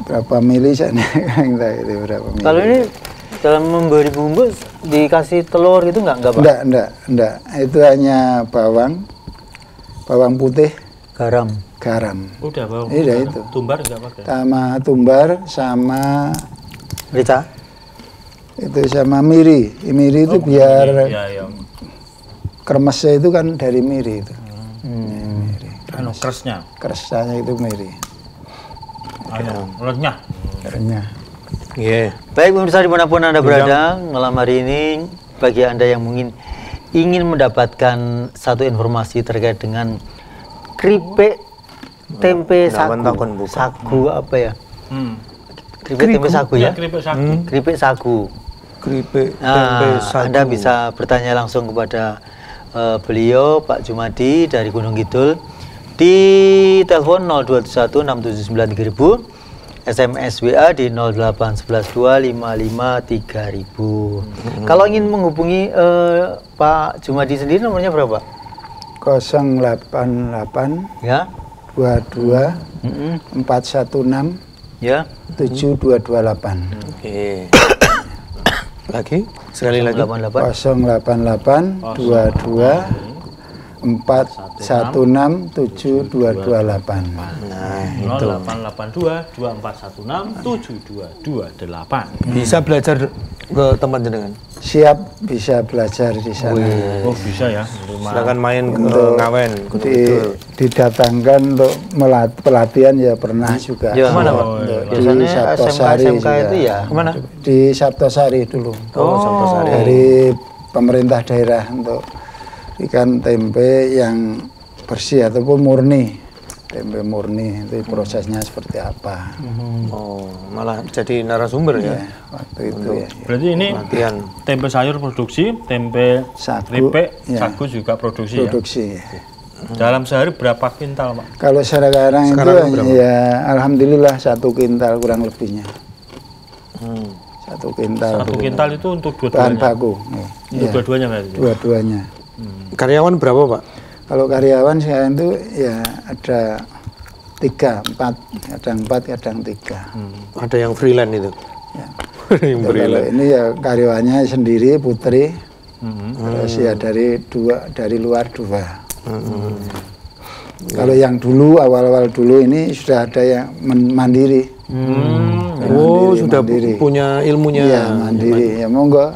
berapa mili sana itu berapa mili. Kalau ini dalam memberi bumbu dikasih telur gitu enggak, Pak? Enggak. Itu hanya bawang putih, garam. Udah bawang. Iya itu. Tumbar enggak pakai? Sama tumbar sama rica. Itu sama miri. Miri itu biar iya. Kremesnya itu kan dari miri itu. Miri. Keresnya itu miri. Renyah. Baik pemirsa dimanapun Anda berada, malam hari ini bagi Anda yang ingin mendapatkan satu informasi terkait dengan keripik tempe sagu apa ya? Keripik tempe sagu ya? Keripik sagu. Keripik tempe sagu. Anda bisa bertanya langsung kepada beliau Pak Jumadi dari Gunung Kidul di telepon 021 679 3000 SMS WA di 08112553000. Kalau ingin menghubungi Pak Jumadi sendiri nomornya berapa? 088 Ya. 22 416 Ya. 7228. Oke. Lagi? Sekali lagi. 088 088 22 416 7228. Nah, itu. 0882 2416 7228. Bisa belajar ke tempat jenengan. Siap bisa belajar di sana. Oh, bisa ya. Silakan main ke Untuk Ngawen. Didatangkan untuk pelatihan ya pernah juga. Ya, kemana, Pak? Di Biasanya Sabtosari SMK juga. itu ya kemana? Di Sabtosari dulu. Oh, Sabtosari. Dari pemerintah daerah untuk ikan tempe yang bersih ataupun murni. Tempe murni itu prosesnya seperti apa. Oh, malah jadi narasumber ya. Ya, waktu itu ya. Berarti ini Latihan. tempe sayur produksi, tempe Sagu, keripik, ya. sagu juga produksi, Produksi. ya. Dalam sehari berapa kintal, Pak? Kalau sekarang itu Sekarang berapa? ya alhamdulillah 1 kintal kurang lebihnya. Hmm. 1 kintal. 1 kintal itu untuk bahan dua-duanya. baku. Untuk Ya, dua-duanya berarti. dua-duanya. Karyawan berapa, Pak? Kalau karyawan sekarang itu ya ada 3, 4, kadang 4, kadang 3. Ada yang freelance itu. Ya. Yang Kalau freelance. ini ya karyawannya sendiri Putri, terus ya dari luar 2. Kalau yang dulu awal-awal dulu ini sudah ada yang mandiri. Oh, sudah mandiri. punya ilmunya. Iya, mandiri. Ya monggo,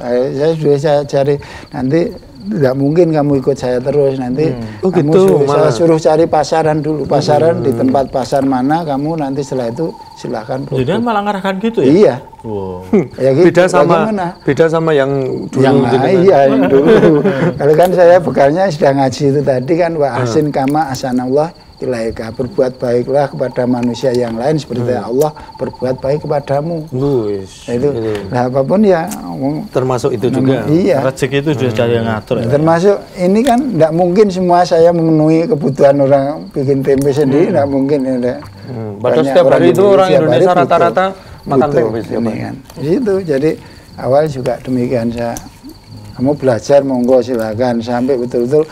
saya cari nanti. Tidak mungkin kamu ikut saya terus nanti. Oh, kamu gitu, saya malah. suruh cari pasaran dulu. Pasaran di tempat pasar mana kamu nanti setelah itu silahkan. Jadi malah ngarahkan gitu ya? Iya. Wow. Ya gitu. Beda sama yang dulu yang jenengan. iya yang dulu. Kalau kan saya bekalnya sudah ngaji itu tadi kan wa ahsin kama ahsanallah ilaika, berbuat baiklah kepada manusia yang lain seperti Allah berbuat baik kepadamu. Wis, Nah, itu. gitu. Nah, apapun ya Termasuk itu juga. iya. Rezeki itu sudah cari yang ngatur ya? Termasuk ini kan tidak mungkin semua saya memenuhi kebutuhan orang bikin tempe sendiri, tidak mungkin ya. Padahal Banyak setiap hari itu orang setiap hari Indonesia butuh. rata-rata makan Butuh tempe setiap ini hari. kan. Di situ jadi awal juga demikian saya. Kamu belajar monggo silakan sampai betul-betul.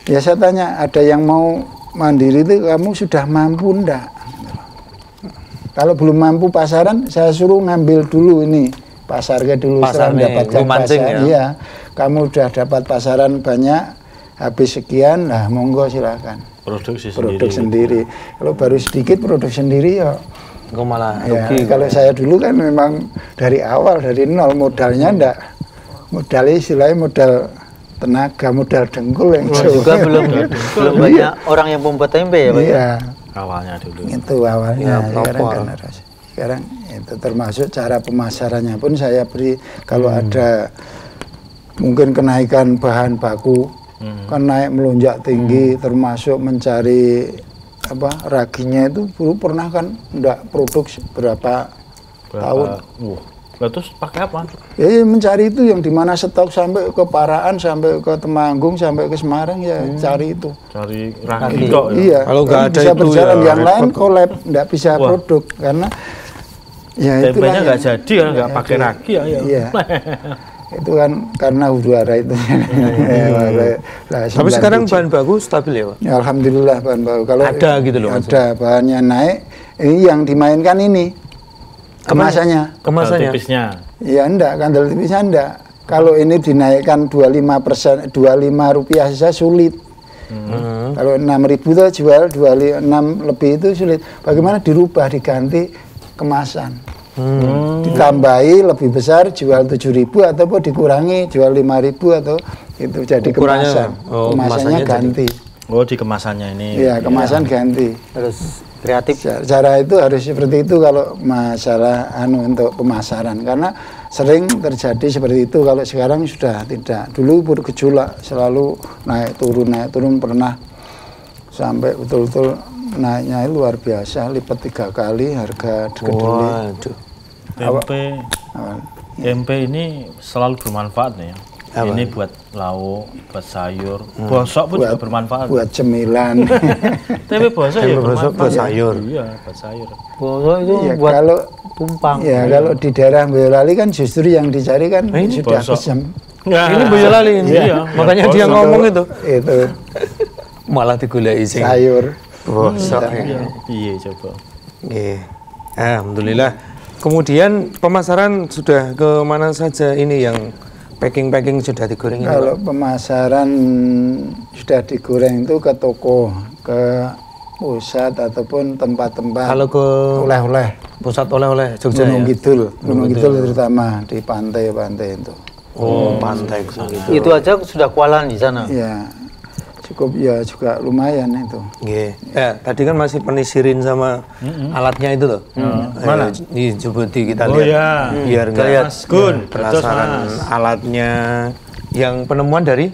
Ya saya tanya ada yang mau mandiri itu kamu sudah mampu ndak? Kalau belum mampu pasaran saya suruh ngambil dulu ini pasarnya dulu setelah Pasarnya, mendapatkan mancing pasar. ya? Iya, kamu sudah dapat pasaran banyak habis sekian, nah monggo silakan produk sendiri. Kalau baru sedikit produk sendiri ya. Kok malah Ya, rugi. kalau saya dulu kan memang dari awal dari nol modalnya ndak, modalnya istilahnya modal tenaga, modal dengkul yang Juga belum banyak orang yang membuat tempe ya, Pak? Iya, Awalnya dulu. itu awalnya. Ya, Sekarang proper. kan harus. Sekarang itu termasuk cara pemasarannya pun saya beri kalau ada mungkin kenaikan bahan baku kan naik melonjak tinggi, termasuk mencari apa raginya itu dulu pernah kan enggak produk berapa tahun. Terus pakai apa? Ya mencari itu yang dimana stok sampai ke Paraan, sampai ke Temanggung, sampai ke Semarang ya cari itu. Cari ragi kok ya? Iya. Kalau nggak ada bisa itu berjalan ya yang lain repot. collab, nggak bisa Wah. produk karena ya itulah Tempenya nggak yang- jadi ya, nggak pakai itu. ragi ya. Iya. Itu kan karena udara itu. Lah, Tapi 97. sekarang bahan baku stabil ya, Pak? Ya, alhamdulillah bahan baku. Kalau Ada gitu loh, Ada bahannya naik. Ini yang dimainkan ini kemasannya. Kemasannya. Tipisnya. Ya enggak, kandel tipisnya enggak. Kalau ini dinaikkan 25%, 25 rupiah saja sulit. Kalau 6.000 itu jual 26 lebih itu sulit. Bagaimana dirubah, diganti kemasan. Ditambahi lebih besar jual 7.000 ataupun dikurangi jual 5.000 atau itu jadi Ukurannya, kemasan. oh, Kemasannya kemasannya ganti. Oh, di kemasannya ini. Iya, kemasan ganti. Harus kreatif. Cara itu harus seperti itu kalau masalah untuk pemasaran karena sering terjadi seperti itu. Kalau sekarang sudah tidak. Dulu bergejolak selalu naik turun pernah sampai betul-betul naiknya luar biasa, lipat 3 kali harga kedelai. Waduh. Tempe ini selalu bermanfaat nih ya. Apa? Ini buat lauk, buat sayur, bosok pun juga bermanfaat. Buat cemilan. Tempe bosok ya Tempe bosok buat sayur. Iya, buat sayur. Bosok itu Ya, buat kalau tumpang. ya kalau di daerah Boyolali kan justru yang dicari kan sudah bosok. kesem. Ini Boyolali ini. Iya. Makanya dia ngomong itu. Itu Malah digulai sing sayur. bosok ya. Iya, coba. Nggih. Alhamdulillah. Kemudian pemasaran sudah ke mana saja ini yang packing sudah digoreng ini, Kalau Pak? pemasaran sudah digoreng itu ke toko, ke pusat ataupun tempat-tempat Kalau ke oleh-oleh. pusat oleh-oleh Jogja Gunung ya? Kidul, Gunung Kidul terutama di pantai-pantai itu. Oh, pantai ke sana. Itu aja sudah kualan di sana. Ya, cukup ya juga lumayan itu. Nggih. Tadi kan masih penisirin sama alatnya itu loh. Mana? Di Jeboti kita Oh, lihat. ya. Biar enggak Lihat. Mas Gun, penasaran Mas. alatnya yang penemuan dari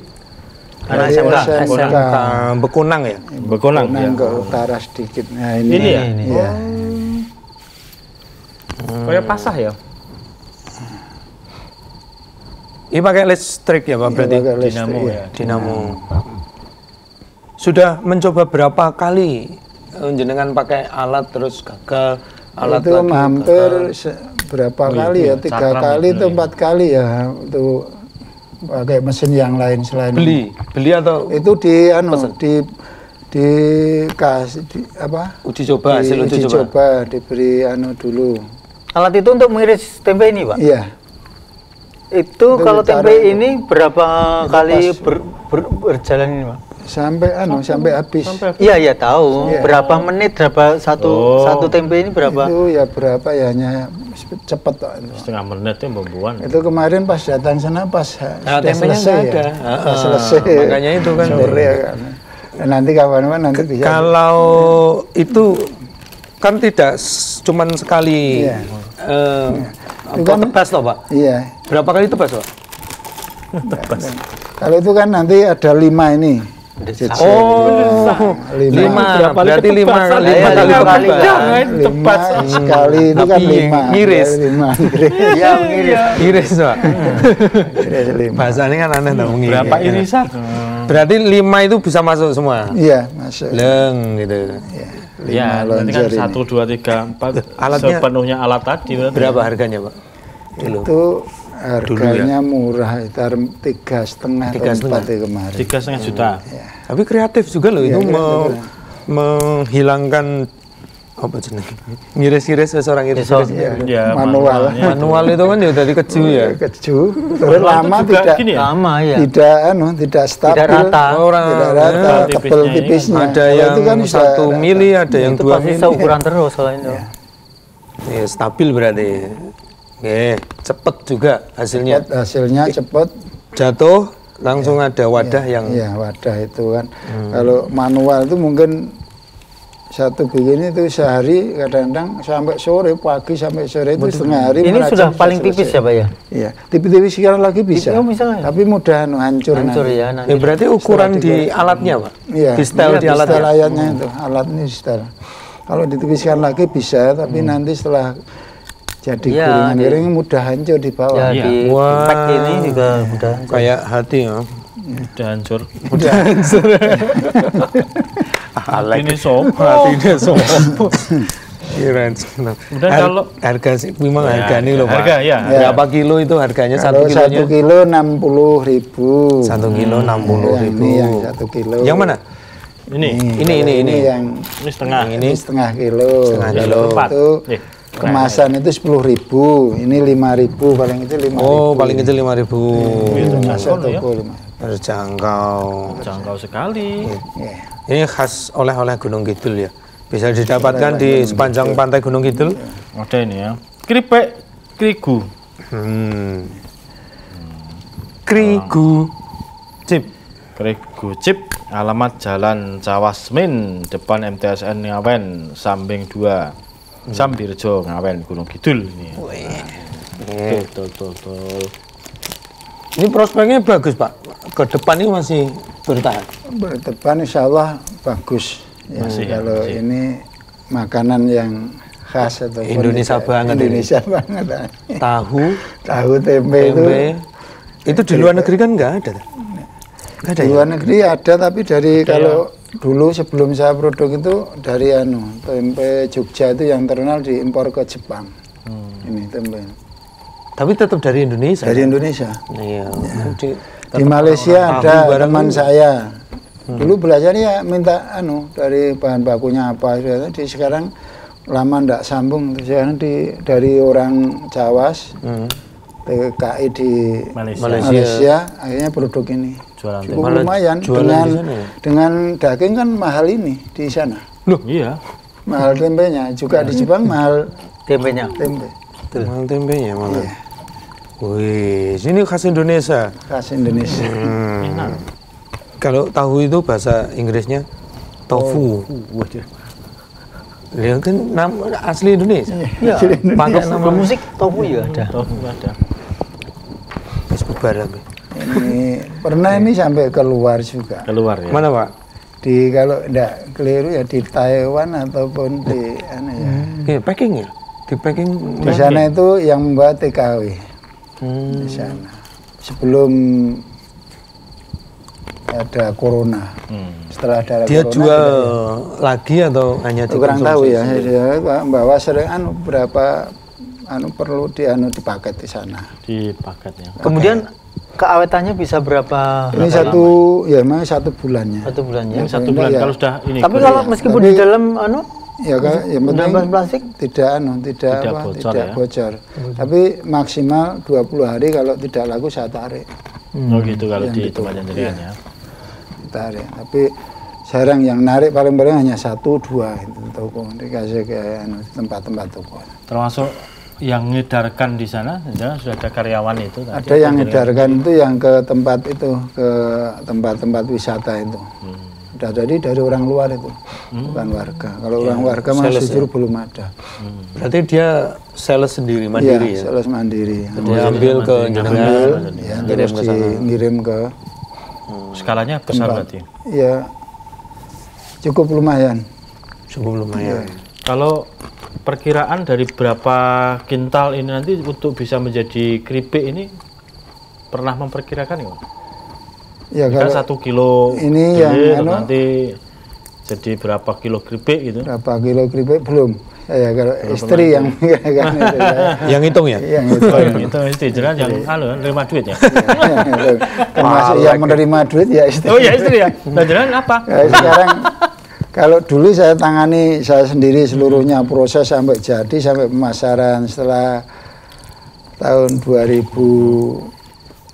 Anak Dari SMK. SMK. Bekunang ya? Bekonang ya. Nang ke utara sedikit. Nah ini, Ini ya? Iya. Kayak pasah ya. Ini pakai listrik ya Pak berarti? Pakai listrik, Dinamo ya. ya. Dinamo. Sudah mencoba berapa kali jenengan pakai alat terus gagal, alat Itu lagi hampir gagal. berapa kali ya? 3 cakram kali itu atau ya. 4 kali ya itu pakai mesin yang lain selain beli atau itu dikasih apa? uji coba, hasil uji coba. coba diberi dulu. Alat itu untuk mengiris tempe ini, Pak. Iya. Itu kalau ditaruh- tempe ini berapa kali berjalan ini, Pak? Sampai habis. Iya, tahu. Iya. Berapa menit, berapa satu tempe ini berapa? Itu ya berapa ya hanya cepet kok itu. Setengah menit ya pembuahan. Itu kemarin pas datang sana pas sudah tempenya selesai nggak ya. ada. Pas selesai. Makanya itu kan. Sore ya kan. Nanti kapan-kapan nanti bisa. Kalau itu kan tidak cuman sekali Iya. apa, tebas loh Pak. Iya. Berapa kali tebas Pak? Kalau itu kan nanti ada 5 ini. Oh, lima. Berarti lima kali. Iya, lima kali. Lima sekali itu kan Tapi 5. ngiris. 5 Iya, mengiris. Iris Pak. Ngiris 5. Bahasanya kan aneh dong mengiris. Berapa irisan? Berarti 5 itu bisa masuk semua. Iya, masuk. Leng gitu. Ya, nanti kan lonjor ini. 1, 2, 3, 4 Alatnya sepenuhnya alat tadi. berarti. Berapa harganya Pak? Dulu. Itu harganya murah, itu 3,5 atau 4 ya kemarin. 3,5 juta. Tapi kreatif juga loh itu menghilangkan apa jenis ngiris-ngiris seorang iris-iris Ya, Manual. manualnya. manual itu kan ya dari keju ya. Keju, terus lama juga tidak gini ya? Lama ya. tidak stabil, Tidak rata. tidak rata, Tipisnya tebel ini. tipisnya. Ada Kalau yang itu kan 1 mili, ada yang Itu 2 pasti mili. seukuran terus soalnya. Ya, stabil berarti. Oke, cepet juga hasilnya. hasilnya cepat. Jatuh langsung ada wadah yang Ya wadah itu kan. Kalau manual itu mungkin satu begini itu sehari kadang-kadang sampai sore, pagi sampai sore itu setengah hari. Ini meracik sudah paling tipis selesai. ya, Pak ya? Iya, tipis-tipis sekarang lagi bisa. Oh, bisa ya? Tapi mudah hancur Hancur nanti. ya nanti. ya berarti ukuran di alatnya Pak. Iya, Di setel di setel alatnya. ayatnya itu, alat ini setel. Kalau ditipiskan lagi bisa, tapi nanti setelah jadi Iya, gorengan-gorengan mudah hancur di bawah. Ya, Iya. di Wah. pack ini juga mudah. Kayak hati ya. Udah hancur. Alek. Ini sopo. Hatinya sopo. Kirain. Udah kalau harga sih memang Ya, harga ini loh Pak. harga, ya. Berapa kilo itu harganya Kalau 1 1 kilonya? kilo 60.000. 1 kilo 60.000. Ini yang 1 kilo. Yang mana? ini Ini. yang ini setengah. ini setengah kilo. Setengah Ya, kilo. seperempat. Itu Nih, kemasan itu 10.000. Ini 5.000, paling itu 5.000. Oh, paling kecil 5.000. Itu masuk Jangkau ya? toko 5. Terjangkau. jangkau sekali. Iya. Ini khas oleh-oleh Gunung Kidul ya. Bisa didapatkan di sepanjang pantai Gunung Kidul. Ada ini ya. Keripik krigu. Krigu Cip. Krigu Cip, alamat Jalan Cawasmin, depan MTSN Ngawen, Samping 2. Sambirjo Ngawen Gunung Kidul ini. Betul. Ini prospeknya bagus Pak. Ke depan ini masih bertahan. Berdepan insya Allah bagus. Ya, Masih ya, kalau masih. ini makanan yang khas atau Indonesia banget ini. Indonesia banget. Tahu, Tahu tempe itu tempe, Itu di luar negeri kan nggak ada? Nggak ada Di ya? luar negeri ada, tapi dari kalau dulu sebelum saya produk itu dari tempe Jogja itu yang terkenal diimpor ke Jepang. Ini tempe. Tapi tetap dari Indonesia. Dari Indonesia. Iya. Di Malaysia ada tahu barang teman itu. saya. Dulu belajarnya minta dari bahan bakunya apa. Sekarang lama ndak sambung. Sekarang dari orang Jawas, TKI di Malaysia, akhirnya produk ini. Jualan Cukup Malah lumayan jualan dengan di sana ya? dengan daging kan mahal ini di sana. Loh, iya. Mahal tempenya, juga di Jepang mahal Tempenya. tempe. Mahal tempenya malah. Iya. Wih, sini khas Indonesia. Khas Indonesia. Enak. Kalau tahu itu bahasa Inggrisnya tofu. Waduh. Dia kan asli Indonesia. Iya. Pakai Nama nama musik tofu ya ada. Tofu ada. Mas Bubar tapi. Ini pernah ini sampai keluar juga. Keluar ya. Mana Pak? Di kalau tidak keliru ya di Taiwan ataupun di Iya, packing ya? Di packing. di sana itu yang membuat TKW di sana sebelum ada corona. Setelah ada Dia corona jual lagi atau hanya kurang tahu ya. dikonsumsi? Saya bawa sering berapa perlu dipaket di sana. Di paketnya. Kemudian keawetannya bisa berapa? Ini satu ya memang 1 bulannya. 1 bulannya. Ini 1 bulan ya. kalau sudah ini. Tapi kalau meskipun di dalam Ya kan, yang dalam penting plastik tidak bocor ya. bocor. Tapi maksimal 20 hari kalau tidak laku saya tarik. Oh gitu kalau Yang di gitu. tempat jenengan ya. Tarik. Tapi jarang yang narik paling-paling hanya 1-2 itu toko dikasih ke tempat-tempat toko. Termasuk yang ngedarkan di sana, sudah ada karyawan itu. tadi. Ada yang ngedarkan itu yang ke tempat itu, ke tempat-tempat wisata itu. Udah dari orang luar itu, bukan warga. Kalau orang warga mah sales jujur belum ada. Berarti dia sales sendiri, mandiri ya? Sales mandiri. Dia ambil ke jenengan, Ya, ngirim terus ke sana. ngirim ke Skalanya besar berarti. ya cukup lumayan. Cukup lumayan. Kalau perkiraan dari berapa kintal ini nanti untuk bisa menjadi keripik ini pernah memperkirakan ya? Ya Kan kalau 1 kilo ini gede, yang nanti jadi berapa kilo keripik gitu? berapa kilo keripik belum. Ya kalau istri yang kan itu saya. Yang hitung ya? Yang itu. Oh, itu istri jelas yang nerima duit ya? Termasuk yang menerima duit ya istri. Oh ya istri ya. Nah jelas apa? Ya, sekarang kalau dulu saya tangani saya sendiri seluruhnya proses sampai jadi sampai pemasaran setelah tahun 2000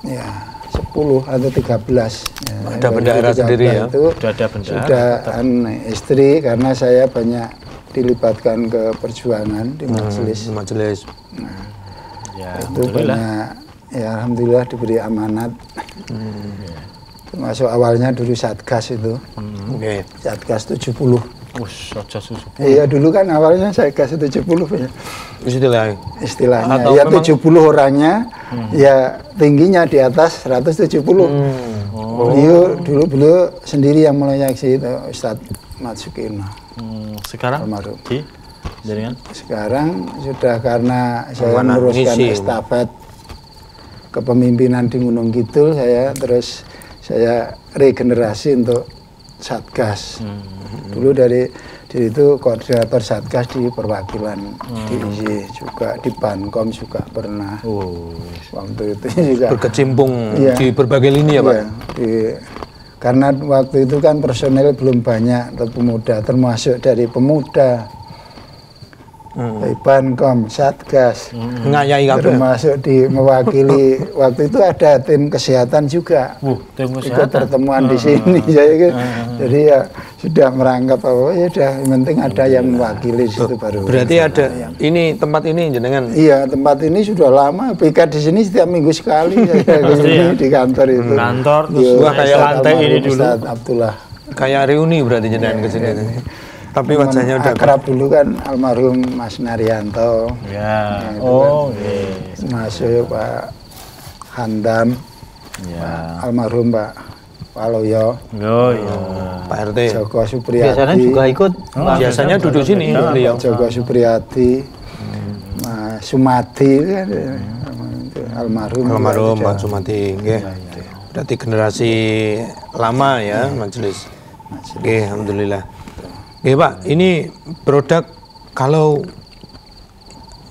ya 10 atau 13 ya, Ada bendahara 2013 sendiri ya? itu Sudah ada bendahara, sudah istri karena saya banyak dilibatkan ke perjuangan di majelis. Majelis. Ya, Itu alhamdulillah. banyak ya alhamdulillah diberi amanat. Termasuk awalnya dulu Satgas itu. Oke. Satgas 70. Ush, aja susu. Iya dulu kan awalnya Satgas 70 ya. Istilahnya. Istilahnya Atau ya memang- 70 orangnya ya tingginya di atas 170. Beliau beliau sendiri yang menyeleksi itu Ustadz Mat Sukino. Sekarang Almarhum. di jaringan Sekarang sudah karena saya Amanah meneruskan ngisi. estafet kepemimpinan di Gunung Kidul, saya regenerasi untuk Satgas. Dulu dari itu koordinator Satgas di perwakilan DIY juga di Bankom juga pernah. Waktu itu juga Berkecimpung Iya. di berbagai lini ya Pak? Iya, karena waktu itu kan personel belum banyak pemuda, termasuk dari pemuda, dari Bankom, Satgas, Ngayai kabeh. termasuk di mewakili waktu itu ada tim kesehatan juga. tim Ikut kesehatan. pertemuan di sini, jadi ya sudah merangkap apa ya udah yang penting ada yang mewakili di situ baru. Berarti ada ini tempat ini jenengan. Iya tempat ini sudah lama piket di sini setiap minggu sekali saya ke sini di kantor itu. Kantor, terus Iya, wah, kayak Ustadz lantai ini almarhum dulu. Ustadz Abdullah. Kayak reuni berarti jenengan ke sini. Tapi wajahnya udah akrab dulu kan almarhum Mas Naryanto, Ya. itu Oh, iya. masuk Pak Handam, Ya. almarhum Pak Waloyo, Oh, iya. Pak RT. Joko Supriyadi. biasanya juga ikut. Biasanya duduk sini beliau. Joko Supriyadi, Mas Sumadi kan, itu. almarhum Pak Sumati. Nggih. Berarti generasi lama ya majelis. Oke, alhamdulillah. Oke Pak, ini produk kalau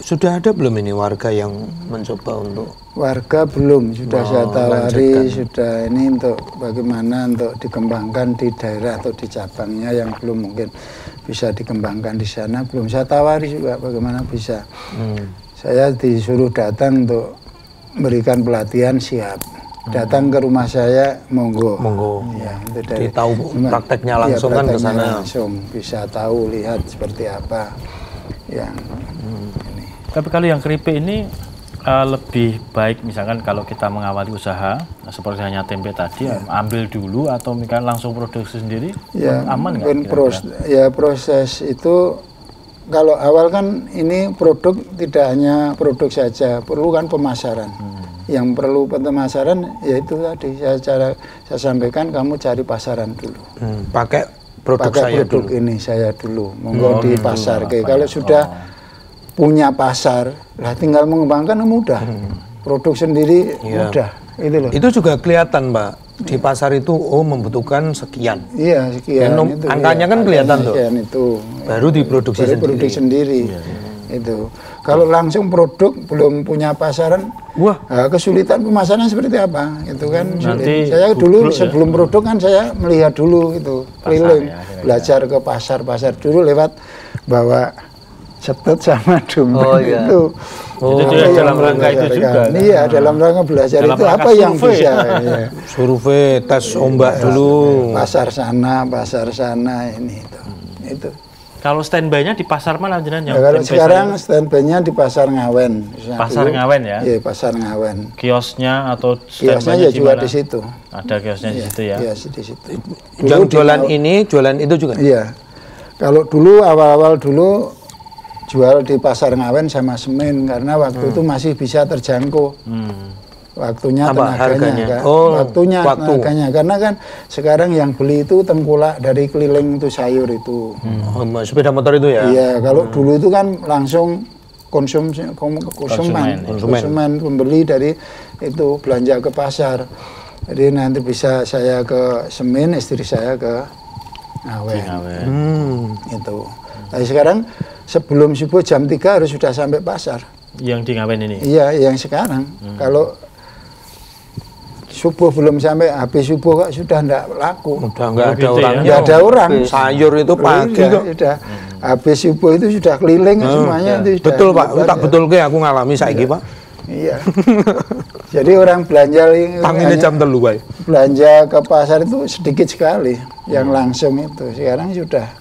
sudah ada belum ini warga yang mencoba untuk? Warga belum, sudah saya tawari, sudah ini untuk bagaimana untuk dikembangkan di daerah atau di cabangnya yang belum mungkin bisa dikembangkan di sana, belum saya tawari juga bagaimana bisa. Saya disuruh datang untuk memberikan pelatihan, siap. Datang ke rumah saya, monggo. Ya, itu dari tahu prakteknya langsung kan ke sana. Langsung bisa tahu, lihat seperti apa yang ini. Tapi kalau yang keripik ini lebih baik misalkan kalau kita mengawali usaha seperti hanya tempe tadi, ambil dulu atau misalkan langsung produksi sendiri, ya, aman nggak? Proses itu kalau awal kan ini produk tidak hanya produk saja, perlu kan pemasaran. Yang perlu pemasaran yaitu tadi saya sampaikan, kamu cari pasaran dulu. Pakai produk ini saya dulu, monggo di pasar. Kalau sudah punya pasar, lah tinggal mengembangkan mudah. Produk sendiri mudah. Itu juga kelihatan, Pak. Di pasar itu membutuhkan sekian. Iya, sekian. Itu, angkanya kan kelihatan tuh. Itu. Baru diproduksi sendiri. Produk sendiri. Itu. Kalau langsung produk belum punya pasaran, kesulitan pemasaran seperti apa? Itu kan sulit. Saya dulu sebelum produk kan saya melihat dulu itu, keliling, belajar ke pasar-pasar dulu lewat bawa setut sama dompet itu. Itu dalam rangka itu juga. Iya, dalam rangka belajar dalam itu apa yang bisa. Ya. Survei, tes ombak dulu. Pasar sana ini itu. Kalau standby-nya di pasar mana jenengan? Kalau sekarang standby-nya di Pasar Ngawen. Pasar Ngawen ya? Iya, Pasar Ngawen. Kiosnya atau kiosnya juga di situ. Ada kiosnya di situ ya? Iya, di situ. Yang jualan itu juga? Iya. Kalau dulu awal-awal dulu jual di Pasar Ngawen sama semen karena waktu itu masih bisa terjangkau. Waktunya, tenaganya, tenaganya. Karena kan sekarang yang beli itu tengkulak dari keliling itu sayur itu. Sepeda motor itu ya? Iya, kalau dulu itu kan langsung konsumen pembeli dari itu belanja ke pasar. Jadi nanti bisa saya ke Semen, istri saya ke Ngawen. Itu. Tapi sekarang sebelum subuh jam 3 harus sudah sampai pasar. Yang di Ngawen ini? Iya, yang sekarang. Kalau subuh belum sampai, habis subuh kok sudah enggak laku. Udah enggak ada orang. Enggak ada orang. Sayur itu pagi kok. Sudah. Habis subuh itu sudah keliling semuanya. Itu betul Pak, tak betul ke aku ngalami saiki Pak. Iya. Jadi orang belanja tanginnya jam 3 Pak. Belanja ke pasar itu sedikit sekali yang langsung itu. Sekarang sudah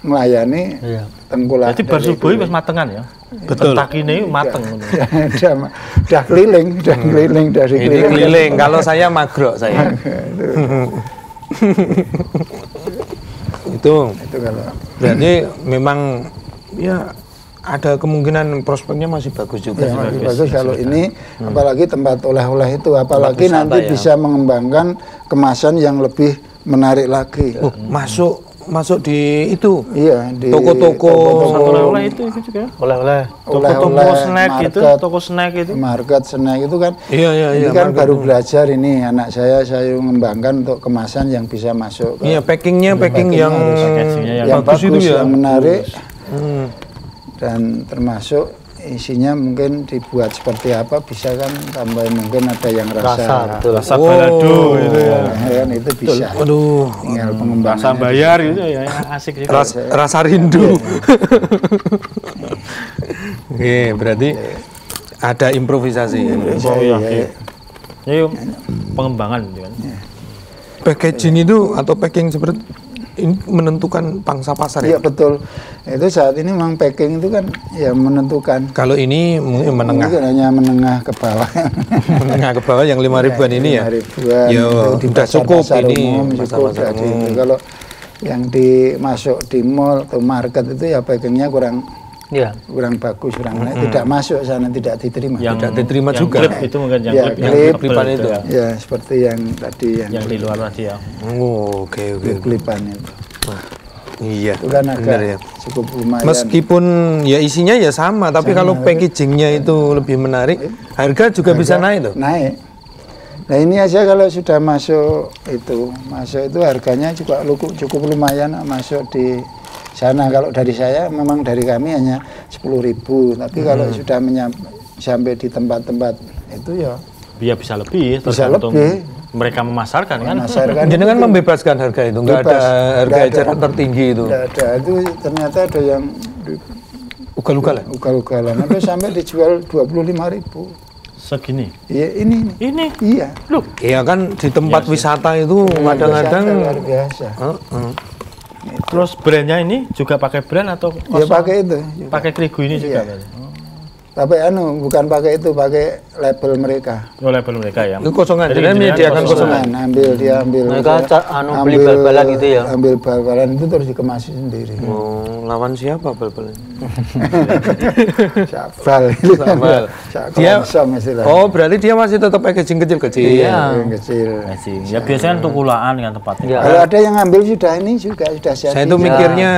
melayani tengkulak. Jadi baru subuh wis matengan ya. Betul. Takine mateng. Udah keliling dari ini keliling. Kalau saya magrok saya. itu kalau berarti memang ya ada kemungkinan prospeknya masih bagus juga. Ya, masih bagus kalau ini apalagi tempat oleh-oleh itu, apalagi nanti bisa mengembangkan kemasan yang lebih menarik lagi. Masuk di itu. Iya, di toko-toko oleh-oleh itu juga. Oleh-oleh. Toko-toko snack itu, toko snack itu. Market snack itu kan. Iya. Ini kan baru belajar ini anak saya mengembangkan untuk kemasan yang bisa masuk. Iya, packing yang bagus itu ya. Yang menarik. Dan termasuk isinya mungkin dibuat seperti apa, bisa kan tambahin mungkin ada yang rasa balado gitu ya. Kan itu bisa. Aduh, tinggal pengembangan. Rasa bayar gitu ya, asik sih. Rasa rindu. Oke, berarti ada improvisasi. Jadi pengembangan gitu kan. Packaging itu atau packing seperti ini menentukan pangsa pasar ya? Iya betul. Itu saat ini memang packing itu kan ya menentukan. Kalau ini mungkin menengah. Mungkin hanya menengah ke bawah. Menengah ke bawah yang 5.000-an ini ya? 5.000-an. Ya, udah cukup ini. Pasar kalau yang dimasuk di mall atau market itu ya packingnya kurang bagus, tidak masuk sana, tidak diterima. Yang diterima juga. Klip itu mungkin yang klipan itu. Ya, seperti yang tadi yang di luar tadi ya. Oh, oke. Klipan itu. Iya. Itu kan agak Benar ya. cukup lumayan. Meskipun ya isinya ya sama, tapi kalau packagingnya itu lebih menarik, harga juga bisa naik tuh. Naik. Nah ini aja kalau sudah masuk itu harganya juga cukup lumayan masuk di sana. Kalau dari saya memang dari kami hanya 10.000, tapi kalau sudah sampai di tempat-tempat itu ya bisa lebih, bisa tergantung lebih. Mereka memasarkan kan. Jenengan membebaskan harga itu, nggak ada harga eceran tertinggi itu. Nggak ada, itu ternyata ada yang Ugal-ugalan. ugal-ugalan, ada sampai dijual 25.000. Segini. Iya ini. Iya. Loh, Iya kan di tempat wisata itu kadang-kadang. luar biasa. terus brandnya ini juga pakai brand atau Ya kosong? pakai itu. Pakai Krigu ini juga. Iya. berarti? Tapi bukan pakai itu, pakai label mereka. Oh, label mereka ya. Itu kosongan, Jadi jenengan jenengan menyediakan kosongan. Dia ambil. Mereka beli bal-balan gitu ya. Ambil bal-balan itu terus dikemas sendiri. Oh, lawan siapa bal-balan? Sabal. Sabal. Dia- Oh, berarti dia masih tetap packaging kecil-kecil. Iya. Yang kecil. Ya biasanya kan tukulaan kan tempatnya. Iya. Kalau ada yang ngambil sudah ini juga sudah siap. Saya itu mikirnya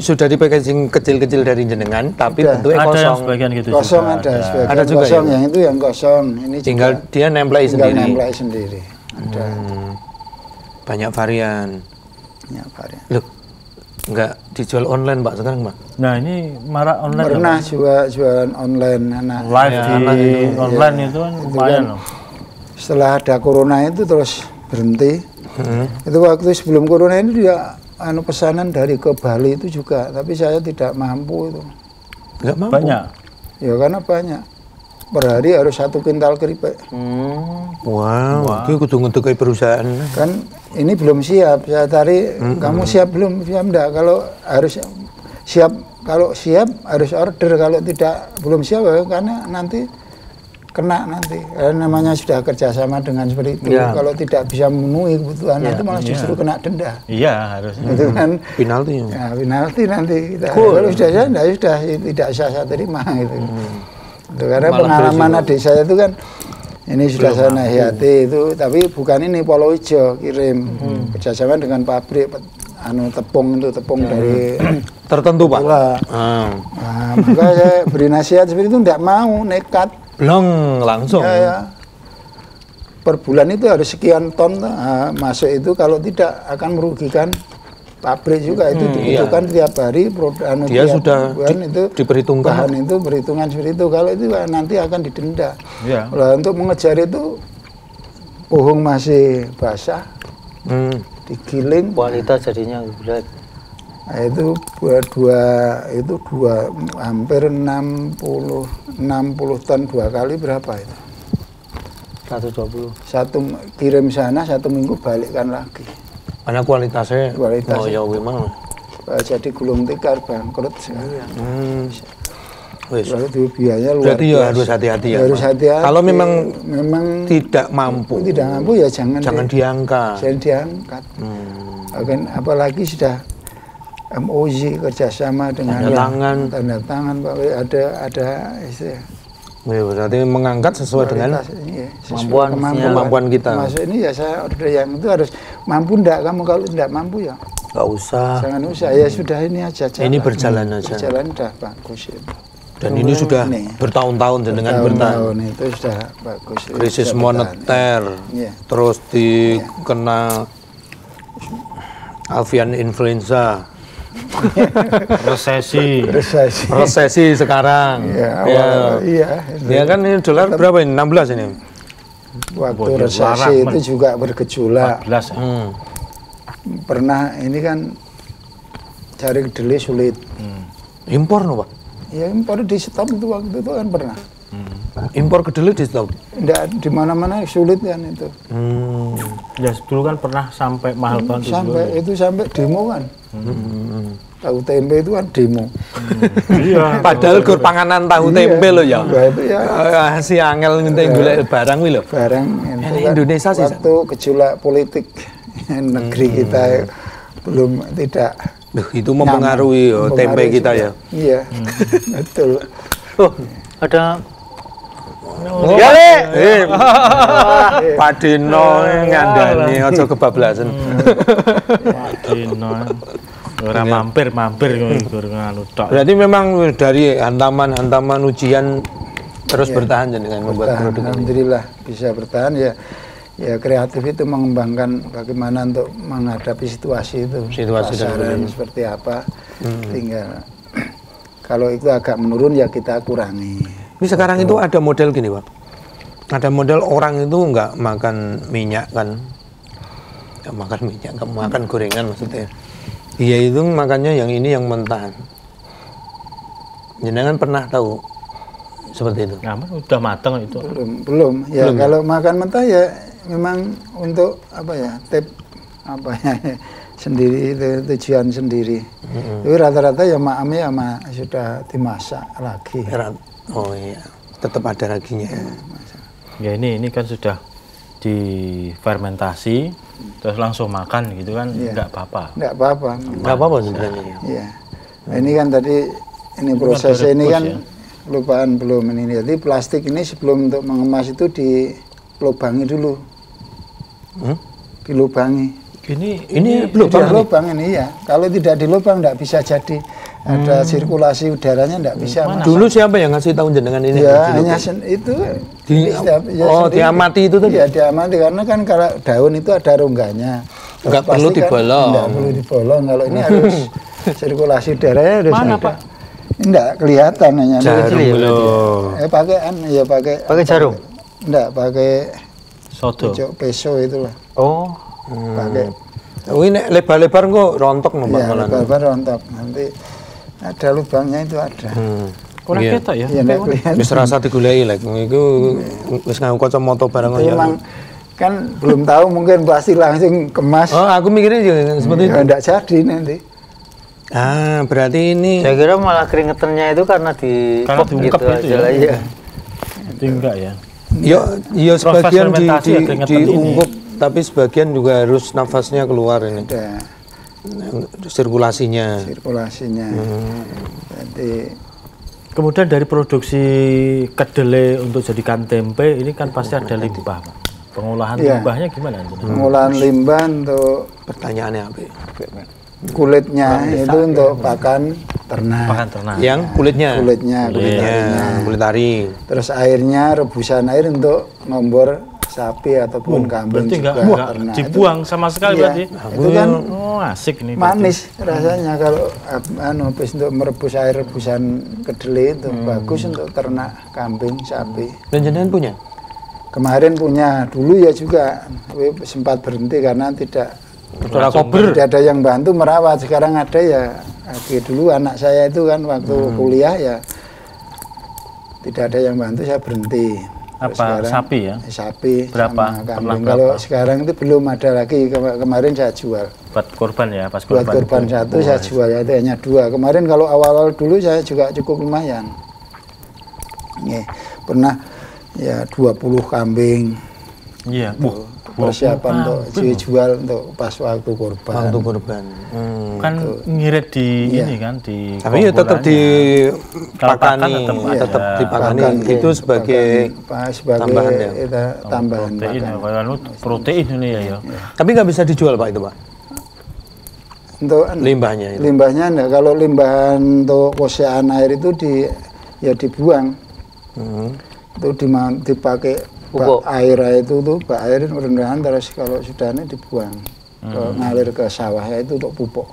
sudah di packaging kecil-kecil dari jenengan, tapi Udah. bentuknya Ada yang kosong. sebagian gitu Kosong juga. ada, sebagian Ada juga kosong ya? yang itu yang kosong. Ini Tinggal juga dia nemplai tinggal sendiri. nemplai sendiri. Ada Banyak varian. banyak varian. Loh, nggak dijual online Pak sekarang Pak? Nah, ini marak online. Pernah ya, jualan online anak. Pak? Live di online itu kan lumayan loh. Setelah ada corona itu terus berhenti. Itu waktu sebelum corona ini dia pesanan dari ke Bali itu juga, tapi saya tidak mampu itu. Nggak mampu. Banyak. Ya karena banyak. Per hari harus 1 kintal keripik. Wow, itu kudu ngetukai perusahaan. Kan ini belum siap. Saya tarik, kamu siap belum? Siap enggak? Kalau harus siap, kalau siap harus order. Kalau tidak belum siap ya, karena nanti kena nanti. Karena namanya sudah kerjasama dengan seperti itu. Ya. Kalau tidak bisa memenuhi kebutuhan nanti malah justru kena denda. Iya, harusnya. Itu kan. Penalti. Ya, penalti nanti kita. Kalau sudah sudah tidak saya terima gitu. Itu karena pengalaman adik saya itu kan ini sudah saya nasihati itu, tapi bukan ini Polo Ijo kirim kerjasama dengan pabrik tepung itu dari Tertentu Pak. Pula. Nah, maka saya beri nasihat seperti itu tidak mau, nekat. Blong langsung. Ya. Per bulan itu harus sekian ton masuk itu, kalau tidak akan merugikan pabrik juga. Itu dibutuhkan tiap hari Dia tiap sudah bulan itu diperhitungkan. bahan itu perhitungan seperti itu. Kalau itu nanti akan didenda. Iya. Nah, untuk mengejar itu pohon masih basah, digiling. Kualitas jadinya berat. Nah, itu hampir 60 ton 2 kali berapa itu? 120. Satu kirim sana, 1 minggu balikkan lagi. Karena kualitasnya. Kualitasnya. Oh ya memang. Jadi gulung tikar bangkrut sekarang. Wes. Itu biaya luar Berarti ya biasa. harus hati-hati ya. Harus Pak. hati-hati. Kalau memang tidak tidak mampu, ya jangan diangkat. jangan diangkat. Apalagi sudah MOU kerjasama dengan tanda tangan Pak, ada istilah. Ya, berarti mengangkat sesuai dengan Iya, kemampuan kita. Masuk ini ya saya order yang itu harus mampu enggak, kamu kalau tidak mampu ya Nggak usah. jangan usah, ya sudah ini aja jalan. Ini berjalan aja. Berjalan udah bagus itu. Dan ini sudah bertahun-tahun dengan bertahan. Tahun itu sudah bagus. Krisis Sudah moneter, Iya. terus dikena avian influenza, resesi sekarang. Iya. Ya kan ini dolar berapa ini? 16 ini. Waktu resesi itu juga bergejolak. 14 ya. Pernah ini kan cari kedelai sulit. Impor no Pak? Ya impor di stop itu waktu itu kan pernah. Impor kedelai di stop? Enggak, di mana-mana sulit kan itu. Ya dulu kan pernah sampai mahal banget Sampai demo kan. Tahu tempe itu kan demo. Iya. Padahal gur panganan tahu tempe loh ya. Nah, itu ya Si angel ngenteng golek barang wi lho. barang itu kan Indonesia sih, waktu gejolak politik negeri kita belum tidak Duh, itu mempengaruhi tempe kita ya. Iya, betul. Oh, ada Ya le. Pak Dino ngandani aja kebablasan. Dino. Orang mampir nganu tok. Berarti memang dari hantaman ujian terus bertahan dengan membuat produk ini. Alhamdulillah bisa bertahan ya. Ya kreatif itu mengembangkan bagaimana untuk menghadapi situasi itu. Situasi pasaran seperti apa. Tinggal kalau itu agak menurun ya kita kurangi. Ini sekarang itu ada model gini Pak. Ada model orang itu nggak makan minyak kan. Nggak makan minyak, nggak makan gorengan maksudnya. Iya itu makannya yang ini yang mentah. Jenengan pernah tahu seperti itu? Nah, udah matang itu. Belum. Ya kalau makan mentah ya memang untuk apa ya sendiri itu tujuan sendiri. Tapi rata-rata ya maamnya sama sudah dimasak lagi. Oh iya, tetap ada raginya. Ya ini kan sudah difermentasi terus langsung makan gitu kan nggak apa-apa. Nggak apa-apa. Nggak apa-apa sebenarnya. Iya. Nah, ini kan tadi ini prosesnya ini kan lupaan belum ini. Jadi plastik ini sebelum untuk mengemas itu dilubangi dulu. Dilubangi. Ini lubang ini ya. Kalau tidak dilubang tidak bisa jadi. Ada sirkulasi udaranya tidak bisa. Dulu siapa yang ngasih tahu jenengan ini? Ya hanya itu. Diamati itu tadi. Iya diamati karena kan kalau daun itu ada rongganya. Nggak perlu dibolong. Nggak perlu dibolong. Kalau ini harus sirkulasi udaranya harus mana ada. Pak? Enggak kelihatan hanya Jarum belum. Pakai jarum. Enggak pakai Sodo. peso itulah. Oh. Pakai. Oh ini lebar-lebar kok rontok no Pak. Iya, lebar rontok. Nanti ada lubangnya itu ada. Kurang ketok ya. Iya, enggak kelihatan. Wis rasa digoleki lek iku wis nganggo kacamata barang Tapi ya. emang kan belum tahu mungkin pasti langsung kemas. Oh, aku mikirnya juga seperti itu. Ya, enggak jadi nanti. Ah, berarti ini Saya kira malah keringetannya itu karena diungkep gitu itu aja lah, ya. iya. Itu enggak ya. ya sebagian fermentasi ya, keringetan diungkup tapi sebagian juga harus nafasnya keluar ini. Ada Sirkulasinya. Jadi Kemudian dari produksi kedelai untuk jadikan tempe ini kan pasti ada limbah, Pak. Pengolahan limbahnya gimana? pengolahan limbah untuk Pertanyaannya apa? kulitnya itu untuk pakan ternak. Pakan ternak. Yang kulitnya. Kulit ari. Terus airnya rebusan air untuk ngombor sapi ataupun kambing Berarti juga enggak ternak. dibuang sama sekali Iya, berarti. itu kan Oh, asik nih. manis rasanya kalau habis untuk merebus air rebusan kedelai itu bagus untuk ternak kambing sapi. Dan jenengan punya? Kemarin punya, dulu ya juga tapi sempat berhenti karena tidak ada yang bantu merawat. Sekarang ada ya. Dulu anak saya itu kan waktu kuliah ya tidak ada yang bantu, saya berhenti. Apa sekarang, sapi ya? Sapi Berapa? sama kambing. Berapa? Kalau sekarang itu belum ada lagi. Kemarin saya jual. Buat korban ya, pas Buat korban itu. satu saya jual, itu hanya 2. Kemarin kalau awal-awal dulu saya juga cukup lumayan. Pernah ya 20 kambing. Iya. Persiapan untuk dijual untuk pas waktu korban. Kan ngirit di ini kan di. Tapi ya tetap dipakani, tetap dipakani itu sebagai tambahan ya. Tambahan protein ini ya. Tapi nggak bisa dijual Pak itu Pak. Untuk limbahnya itu. Limbahnya enggak. Kalau limbah untuk kosiaan air itu dibuang. Itu dipakai bak air itu tuh, bak air rendahan terus kalau sudah ini dibuang ngalir ke sawah ya itu untuk pupuk.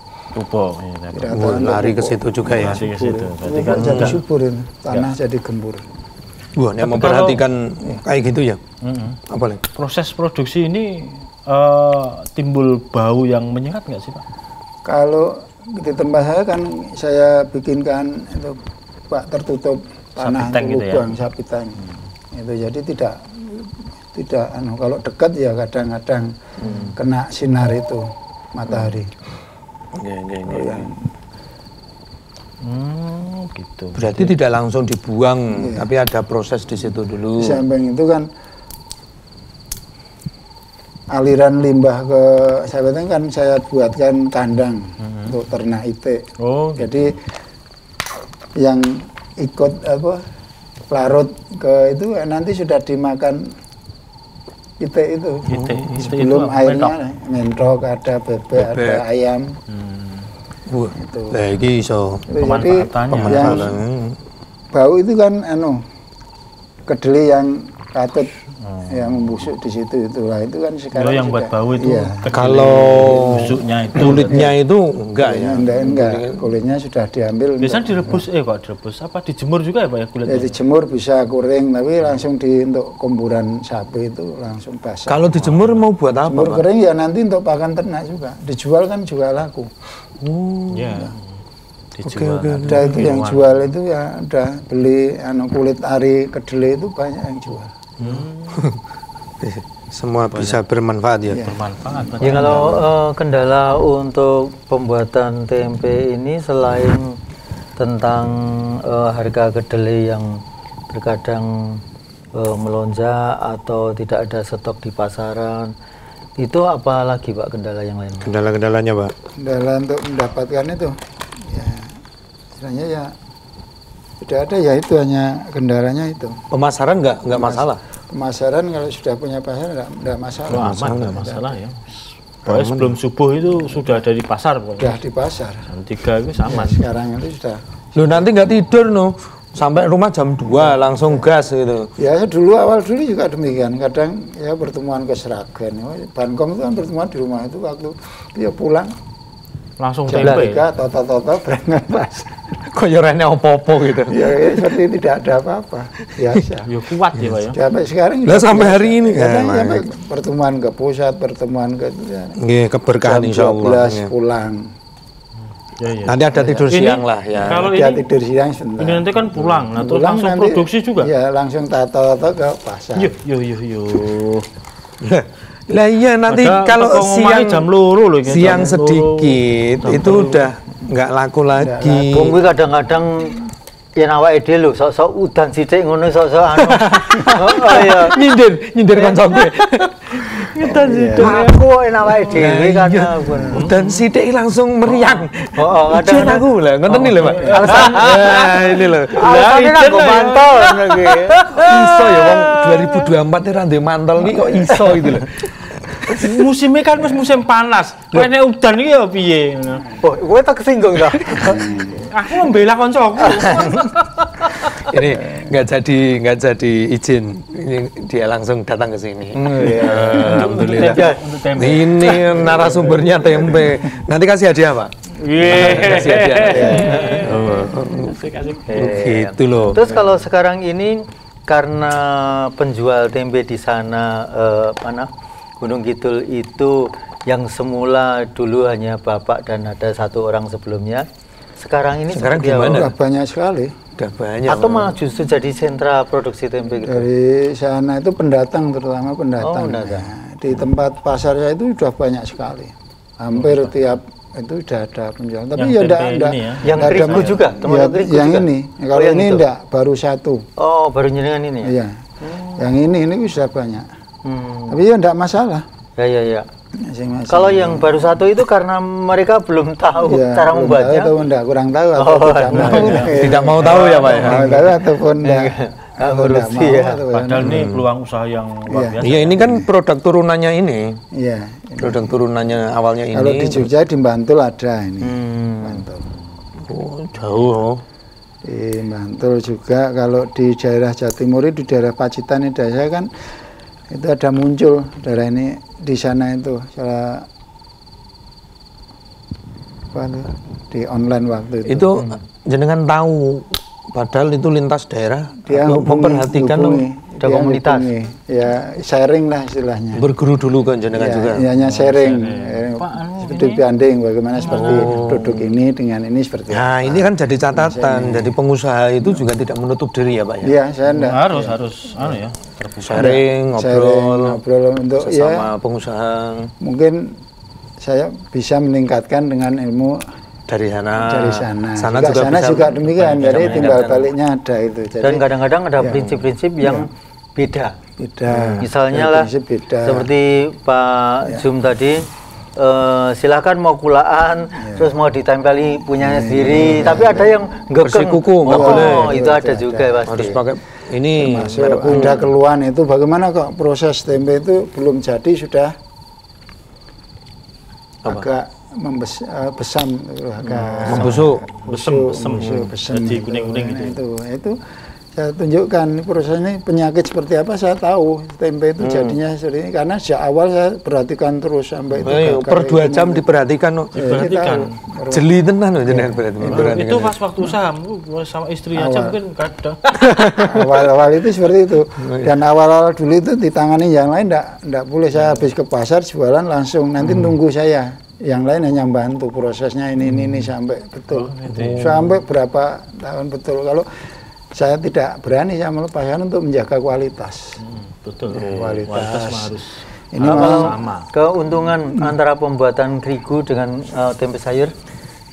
Ya, lari ke situ juga ya. Ke situ. Berarti kan jadi subur ini, tanah jadi gembur. Wah, yang memperhatikan kayak gitu ya. Apa lagi? Proses produksi ini timbul bau yang menyengat nggak sih Pak? Kalau di tempat saya kan saya bikinkan itu bak tertutup tanah gitu lubang ya? Sapi tank. Itu jadi tidak kalau dekat ya kadang-kadang kena sinar itu matahari. Gitu. Berarti tidak langsung dibuang, tapi ada proses di situ dulu. Di samping itu kan aliran limbah ke sahabatnya kan saya buatkan kandang untuk ternak itik. Jadi yang ikut larut ke itu nanti sudah dimakan itik itu. Sebelum airnya mentok, ada bebek, ada ayam. Wah, nah iki iso pemanfaatannya. Yang bau itu kan kedelai yang katut yang membusuk di situ itulah itu kan sekarang yang buat bau itu kalau busuknya itu kulitnya itu enggak ya. Enggak, kulitnya sudah diambil. Biasanya direbus kok direbus apa dijemur juga ya Pak ya kulitnya? Ya dijemur bisa kuring tapi langsung untuk komburan sapi itu langsung basah. Kalau dijemur mau buat apa, Jemur Pak? kering ya nanti untuk pakan ternak juga. Dijual kan juga laku. Ya. Oke. Ada itu yang jual itu ya udah beli kulit ari kedelai itu banyak yang jual. Semua bisa bermanfaat ya. Bermanfaat. Ya kalau kendala untuk pembuatan tempe ini selain tentang harga kedelai yang terkadang melonjak atau tidak ada stok di pasaran, itu apa lagi Pak kendala yang lain? Kendala-kendalanya, Pak? Kendala untuk mendapatkan itu ya istilahnya ya tidak ada ya itu hanya kendalanya itu. Pemasaran nggak masalah. Pemasaran kalau sudah punya pasar nggak masalah. Nggak masalah ya. Pokoknya sebelum subuh itu sudah ada di pasar pokoknya. Sudah di pasar. Jam 3 itu sama. Ya, sekarang itu sudah. Loh nanti nggak tidur no. Sampai rumah jam 2 langsung gas gitu. Ya awal dulu juga demikian. Kadang ya pertemuan ke Seragen. Bankom itu kan pertemuan di rumah itu waktu dia pulang Langsung jam tempe. 3 toto berangkat pasar. Kok yorene opo-opo gitu. Ya seperti tidak ada apa-apa. Biasa. Ya kuat ya Pak ya. Sampai sekarang Lah sampai hari ini kadang ya, sampai pertemuan ke pusat, pertemuan ke itu ya. Nggih, keberkahan Jam insyaallah. 12 pulang. Ya, ya. Nanti ada tidur Ini, siang lah ya. Kalau Dia ini, tidur siang sebentar. ini nanti kan pulang, nah terus Pulang langsung nanti, produksi juga. Ya langsung tato-tato ke pasar. Yo. Lah iya nanti Padahal kalau teko ngomongnya siang jam loro loh, ini, siang jam loro, sedikit jam itu telu. udah nggak laku lagi. Bung kuwi kadang-kadang yen awake dhewe lho sok-sok udan sithik ngono sok-sok anu. Oh iya. nyindir kancaku. Udan sithik. Aku yen awake dhewe kan. Dan sidik langsung meriang. Oh, Ujian kadang-kadang aku lah, ngonten nih lho, Pak. alasan Ini lho. alasannya nang go mantol ngono ki. Iso ya wong 2024 ra ndek mantel iki kok iso gitu lho. Musimnya kan musim panas. Kowe nek udan iki ya piye ngono. Oh, kowe tak kesinggung ta? Aku membela koncoku. Ini nggak jadi izin. Ini dia langsung datang ke sini. Alhamdulillah. Untuk tempe. Ini narasumbernya tempe. Nanti kasih hadiah, Pak. Kasih hadiah. Gitu loh. Terus kalau sekarang ini karena penjual tempe di sana mana Gunung Kidul itu yang semula dulu hanya Bapak dan ada satu orang sebelumnya, sekarang ini Sekarang seperti gimana? apa? Udah banyak sekali. Udah banyak. Atau malah justru jadi sentra produksi tempe gitu? Dari sana itu pendatang, terutama pendatang. Oh, pendatang. Ya, di tempat pasar saya itu sudah banyak sekali. Hampir tiap itu sudah ada penjual. Tapi Yang ya tempe enggak ini ya? Yang ada terigu juga? Ya, terigu yang juga? ini. Kalau yang ini itu? enggak, baru satu. Oh, baru jenengan ini ya? Iya. Yang ini sudah banyak. Hmm. Tapi ya enggak masalah. Ya. Masing-masing. Kalau yang baru satu itu karena mereka belum tahu Ya, cara belum membuatnya. tahu atau enggak, kurang tahu atau Oh, tidak mau. Tidak mau tahu ya, Pak ya. Mau tahu ataupun enggak. Atau enggak ngurusi mau ya. atau Padahal ini peluang usaha yang luar Iya. biasa. Iya, ini kan produk turunannya ini. Iya. Produk turunannya awalnya ini. Kalau di Jogja di Bantul ada ini. Hmm. Bantul. Oh, jauh. Di Bantul juga, kalau di daerah Jawa Timur di daerah Pacitan ini saya kan itu ada muncul daerah ini di sana itu salah apa tuh, di online waktu itu. Itu jenengan tahu padahal itu lintas daerah. Dia Atau memperhatikan ada komunitas. Ya sharing lah istilahnya. berguru dulu kan jenengan Ya, juga. hanya sharing. Pak, anu Seperti banding bagaimana seperti produk ini dengan ini seperti Nah, apa. ini kan jadi catatan. Jadi pengusaha itu juga tidak menutup diri ya, Pak ya. Iya, saya enggak. harus anu ya terbuka. Sharing, ngobrol, ngobrol untuk sesama ya pengusaha mungkin saya bisa meningkatkan dengan ilmu dari sana. dari sana. Sana juga, sana bisa juga demikian. bisa Jadi timbal meningkatkan. baliknya ada itu. Jadi Dan kadang-kadang ada prinsip-prinsip yang beda. beda. Misalnya Dari lah, prinsip beda. seperti Pak Jum tadi, silakan mau kulaan, terus mau ditempeli punyanya sendiri, tapi ada yang Bersih kuku, nggak boleh. itu ada juga pasti. Harus pakai ini Masuk ada keluhan itu bagaimana kok proses tempe itu belum jadi sudah agak besam, agak Membusuk. besem Jadi kuning-kuning gitu. Itu saya tunjukkan proses ini penyakit seperti apa saya tahu. Tempe itu jadinya seperti ini karena sejak awal saya perhatikan terus sampai itu per 2 jam diperhatikan no. Diperhatikan. Jeli tenan loh jenengan berarti. Itu pas waktu usaha sama istri aja mungkin kadang. Awal-awal itu seperti itu. Dan awal-awal dulu itu ditangani yang lain enggak boleh. Saya habis ke pasar jualan langsung nanti nunggu saya. Yang lain hanya bantu prosesnya ini sampai betul. Sampai berapa tahun betul. Kalau saya tidak berani saya melepaskan untuk menjaga kualitas. Betul. Kualitas harus. Ini sama. Keuntungan antara pembuatan terigu dengan tempe sayur?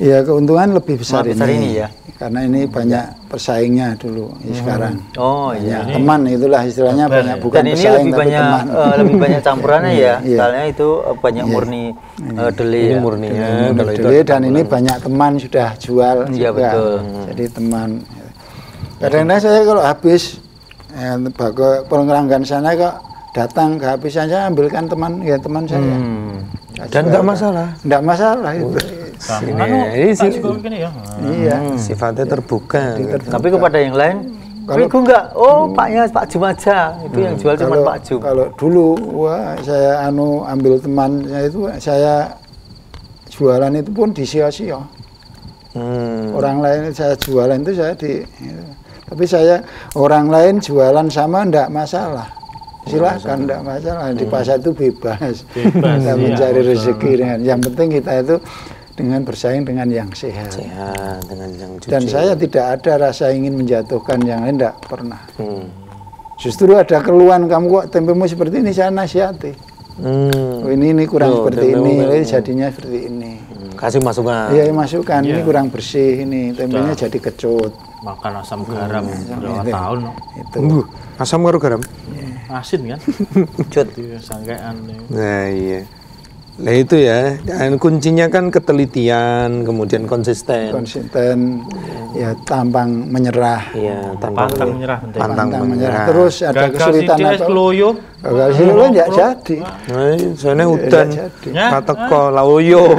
Ya keuntungan lebih besar ini ya. Karena ini banyak persaingnya dulu sekarang. Oh iya. Teman itulah istilahnya banyak bukan dan ini pesaing lebih tapi banyak teman. Lebih banyak campurannya ya. Soalnya itu banyak murni deli. Ini murninya kalau itu. Deli dan ini banyak teman sudah jual Iya juga. betul. Jadi teman. Kadang-kadang saya kalau habis pelanggan sana kok datang kehabisan saya ambilkan teman saya. Dan enggak masalah. Enggak masalah itu. Ini Iya. sifatnya terbuka. Tapi kepada yang lain, terigu enggak? Oh, Pak Jum aja. Itu yang jual cuma Pak Jum. Kalau dulu saya ambil teman saya itu saya jualan itu pun disia-sia. Orang lain saya jualan itu tapi saya orang lain jualan sama enggak masalah. Silahkan enggak masalah. Di pasar itu bebas. Kita mencari rezeki dengan yang penting kita itu dengan bersaing dengan yang sehat. Dengan yang jujur. Dan saya tidak ada rasa ingin menjatuhkan yang lain, enggak pernah. Justru ada keluhan kamu kok tempemu seperti ini saya nasihati. Oh, ini kurang seperti ini, jadinya seperti ini. Kasih masukan. Iya, masukan. Ini kurang bersih ini, tempenya jadi kecut. Makan asam garam berapa tahun no? Itu. Asam karo garam. Asin kan? Cut. Sangkaian. Nah iya. Nah itu ya, dan kuncinya kan ketelitian, kemudian konsisten. Ya tampang menyerah. Iya, pantang menyerah. Pantang menyerah. Terus ada kesulitan apa? Gagal siloyo enggak jadi. Nah, soalnya hutan. Pateko lawoyo.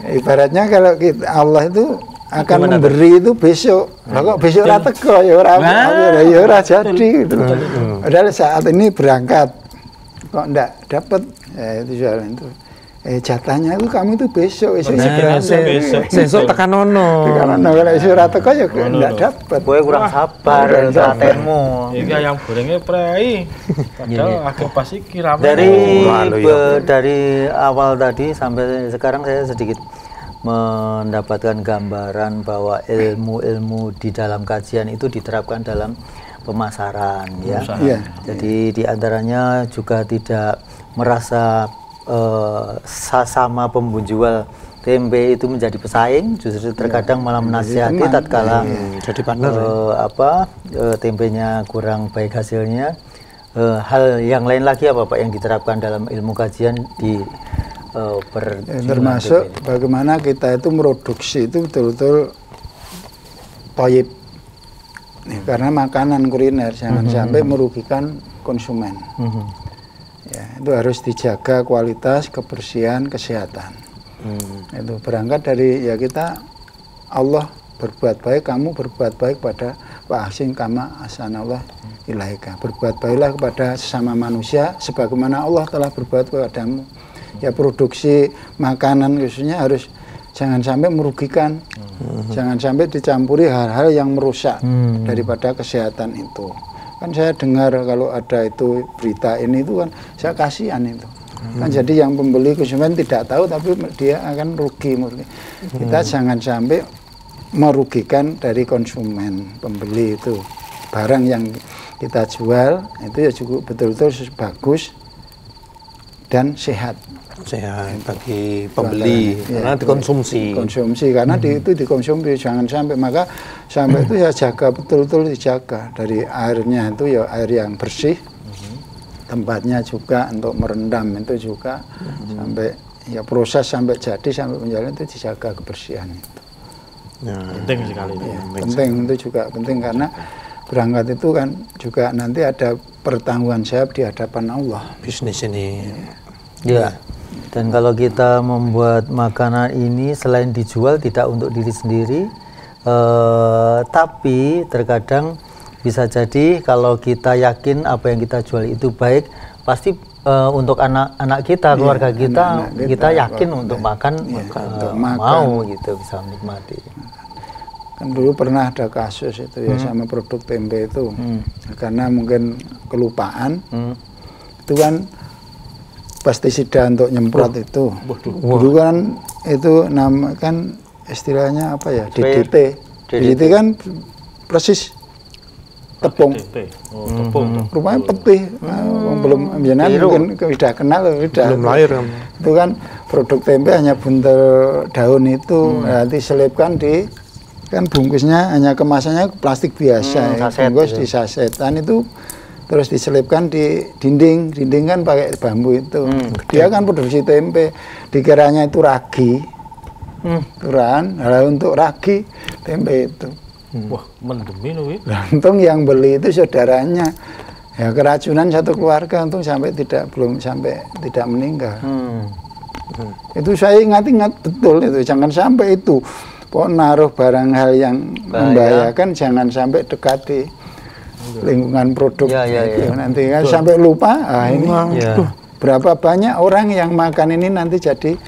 Ibaratnya kalau kita Allah itu akan memberi itu besok. Lah kok besok ora teko ya ora jadi gitu. Padahal saat ini berangkat kok enggak dapat itu jualan itu. Jatahnya itu kami itu besok besok tekan ono. Kalau isu ora teko ya enggak dapat. Kowe kurang sabar satemu. Iki yang gorengnya prei. Padahal agak pas iki rame. Dari awal tadi sampai sekarang saya sedikit mendapatkan gambaran bahwa ilmu-ilmu di dalam kajian itu diterapkan dalam pemasaran ya. Jadi diantaranya juga tidak merasa sama penjual tempe itu menjadi pesaing, justru terkadang malah menasihati tatkala jadi partner tempenya kurang baik hasilnya. Hal yang lain lagi apa Pak yang diterapkan dalam ilmu kajian di termasuk bagaimana kita itu produksi itu betul-betul toyib. Karena makanan kuliner jangan sampai merugikan konsumen. Ya, itu harus dijaga kualitas, kebersihan, kesehatan. Itu berangkat dari ya kita Allah berbuat baik, kamu berbuat baik pada wa ahsin kama ahsanallah ilaika. Berbuat baiklah kepada sesama manusia sebagaimana Allah telah berbuat kepadamu. Ya produksi makanan khususnya harus jangan sampai merugikan, jangan sampai dicampuri hal-hal yang merusak daripada kesehatan itu. Kan saya dengar kalau ada itu berita ini itu kan saya kasihan itu. Kan jadi yang pembeli konsumen tidak tahu tapi dia akan rugi murni. Kita jangan sampai merugikan dari konsumen pembeli itu. Barang yang kita jual itu ya cukup betul-betul bagus dan sehat bagi pembeli karena dikonsumsi karena itu dikonsumsi jangan sampai maka sampai itu ya jaga betul-betul dijaga dari airnya itu ya air yang bersih tempatnya juga untuk merendam itu juga sampai ya proses sampai jadi sampai menjalani itu dijaga kebersihan itu penting sekali penting itu juga penting karena berangkat itu kan juga nanti ada pertanggungan jawab di hadapan Allah bisnis ini ya. Dan kalau kita membuat makanan ini selain dijual tidak untuk diri sendiri, tapi terkadang bisa jadi kalau kita yakin apa yang kita jual itu baik, pasti untuk anak-anak kita, keluarga kita, kita yakin untuk makan, mau gitu bisa menikmati. Kan dulu pernah ada kasus itu ya sama produk tempe itu, karena mungkin kelupaan, itu kan pestisida untuk nyemprot itu. Dulu kan itu nama kan istilahnya apa ya, DDT. DDT kan persis tepung. Rupanya putih. Belum mungkin sudah kenal, sudah belum lahir. Itu kan produk tempe hanya buntel daun itu, nanti selipkan di kan bungkusnya hanya kemasannya plastik biasa, bungkus di sasetan itu. Terus diselipkan di dinding kan pakai bambu itu. Dia kan produksi tempe, dikiranya itu ragi, turan. Untuk ragi tempe itu. Wah, mendemi loh. Untung yang beli itu saudaranya. Ya keracunan satu keluarga, untung tidak meninggal. Itu saya ingat betul itu, jangan sampai itu. Pokok naruh barang hal yang membahayakan, jangan sampai dekati lingkungan produk nanti kan sampai lupa ini berapa banyak orang yang makan ini nanti jadi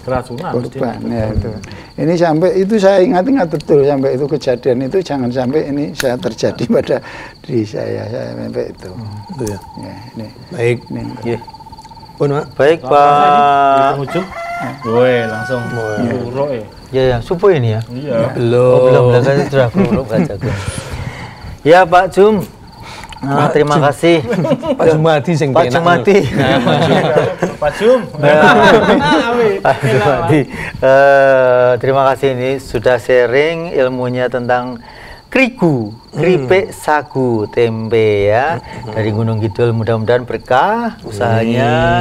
keracunan korban ya itu. Ini sampai itu saya ingat betul sampai itu kejadian itu jangan sampai ini saya terjadi pada diri saya sampai itu. Itu ya. Ya ini. Baik. Ini. Baik Pak. Woi, langsung buruk ya. Ya, subuh ini ya. Iya. Belum kan sudah buruk aja. Ya Pak Jum, terima kasih. Pak Jumadi sing Pak Jumadi. Pak Jum. Pak Jumadi. Terima kasih ini sudah sharing ilmunya tentang keripik sagu tempe ya dari Gunung Kidul. Mudah-mudahan berkah usahanya.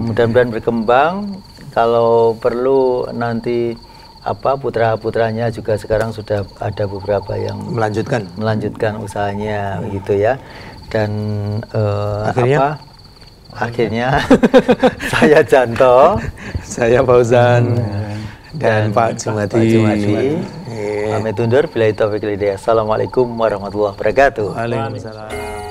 Mudah-mudahan berkembang. Kalau perlu nanti putra-putranya juga sekarang sudah ada beberapa yang melanjutkan usahanya begitu ya. Dan akhirnya saya Janto, saya Fauzan dan Pak Jumadi. Pamit undur. Billahi taufiq wal hidayah. Assalamualaikum warahmatullahi wabarakatuh. Waalaikumsalam.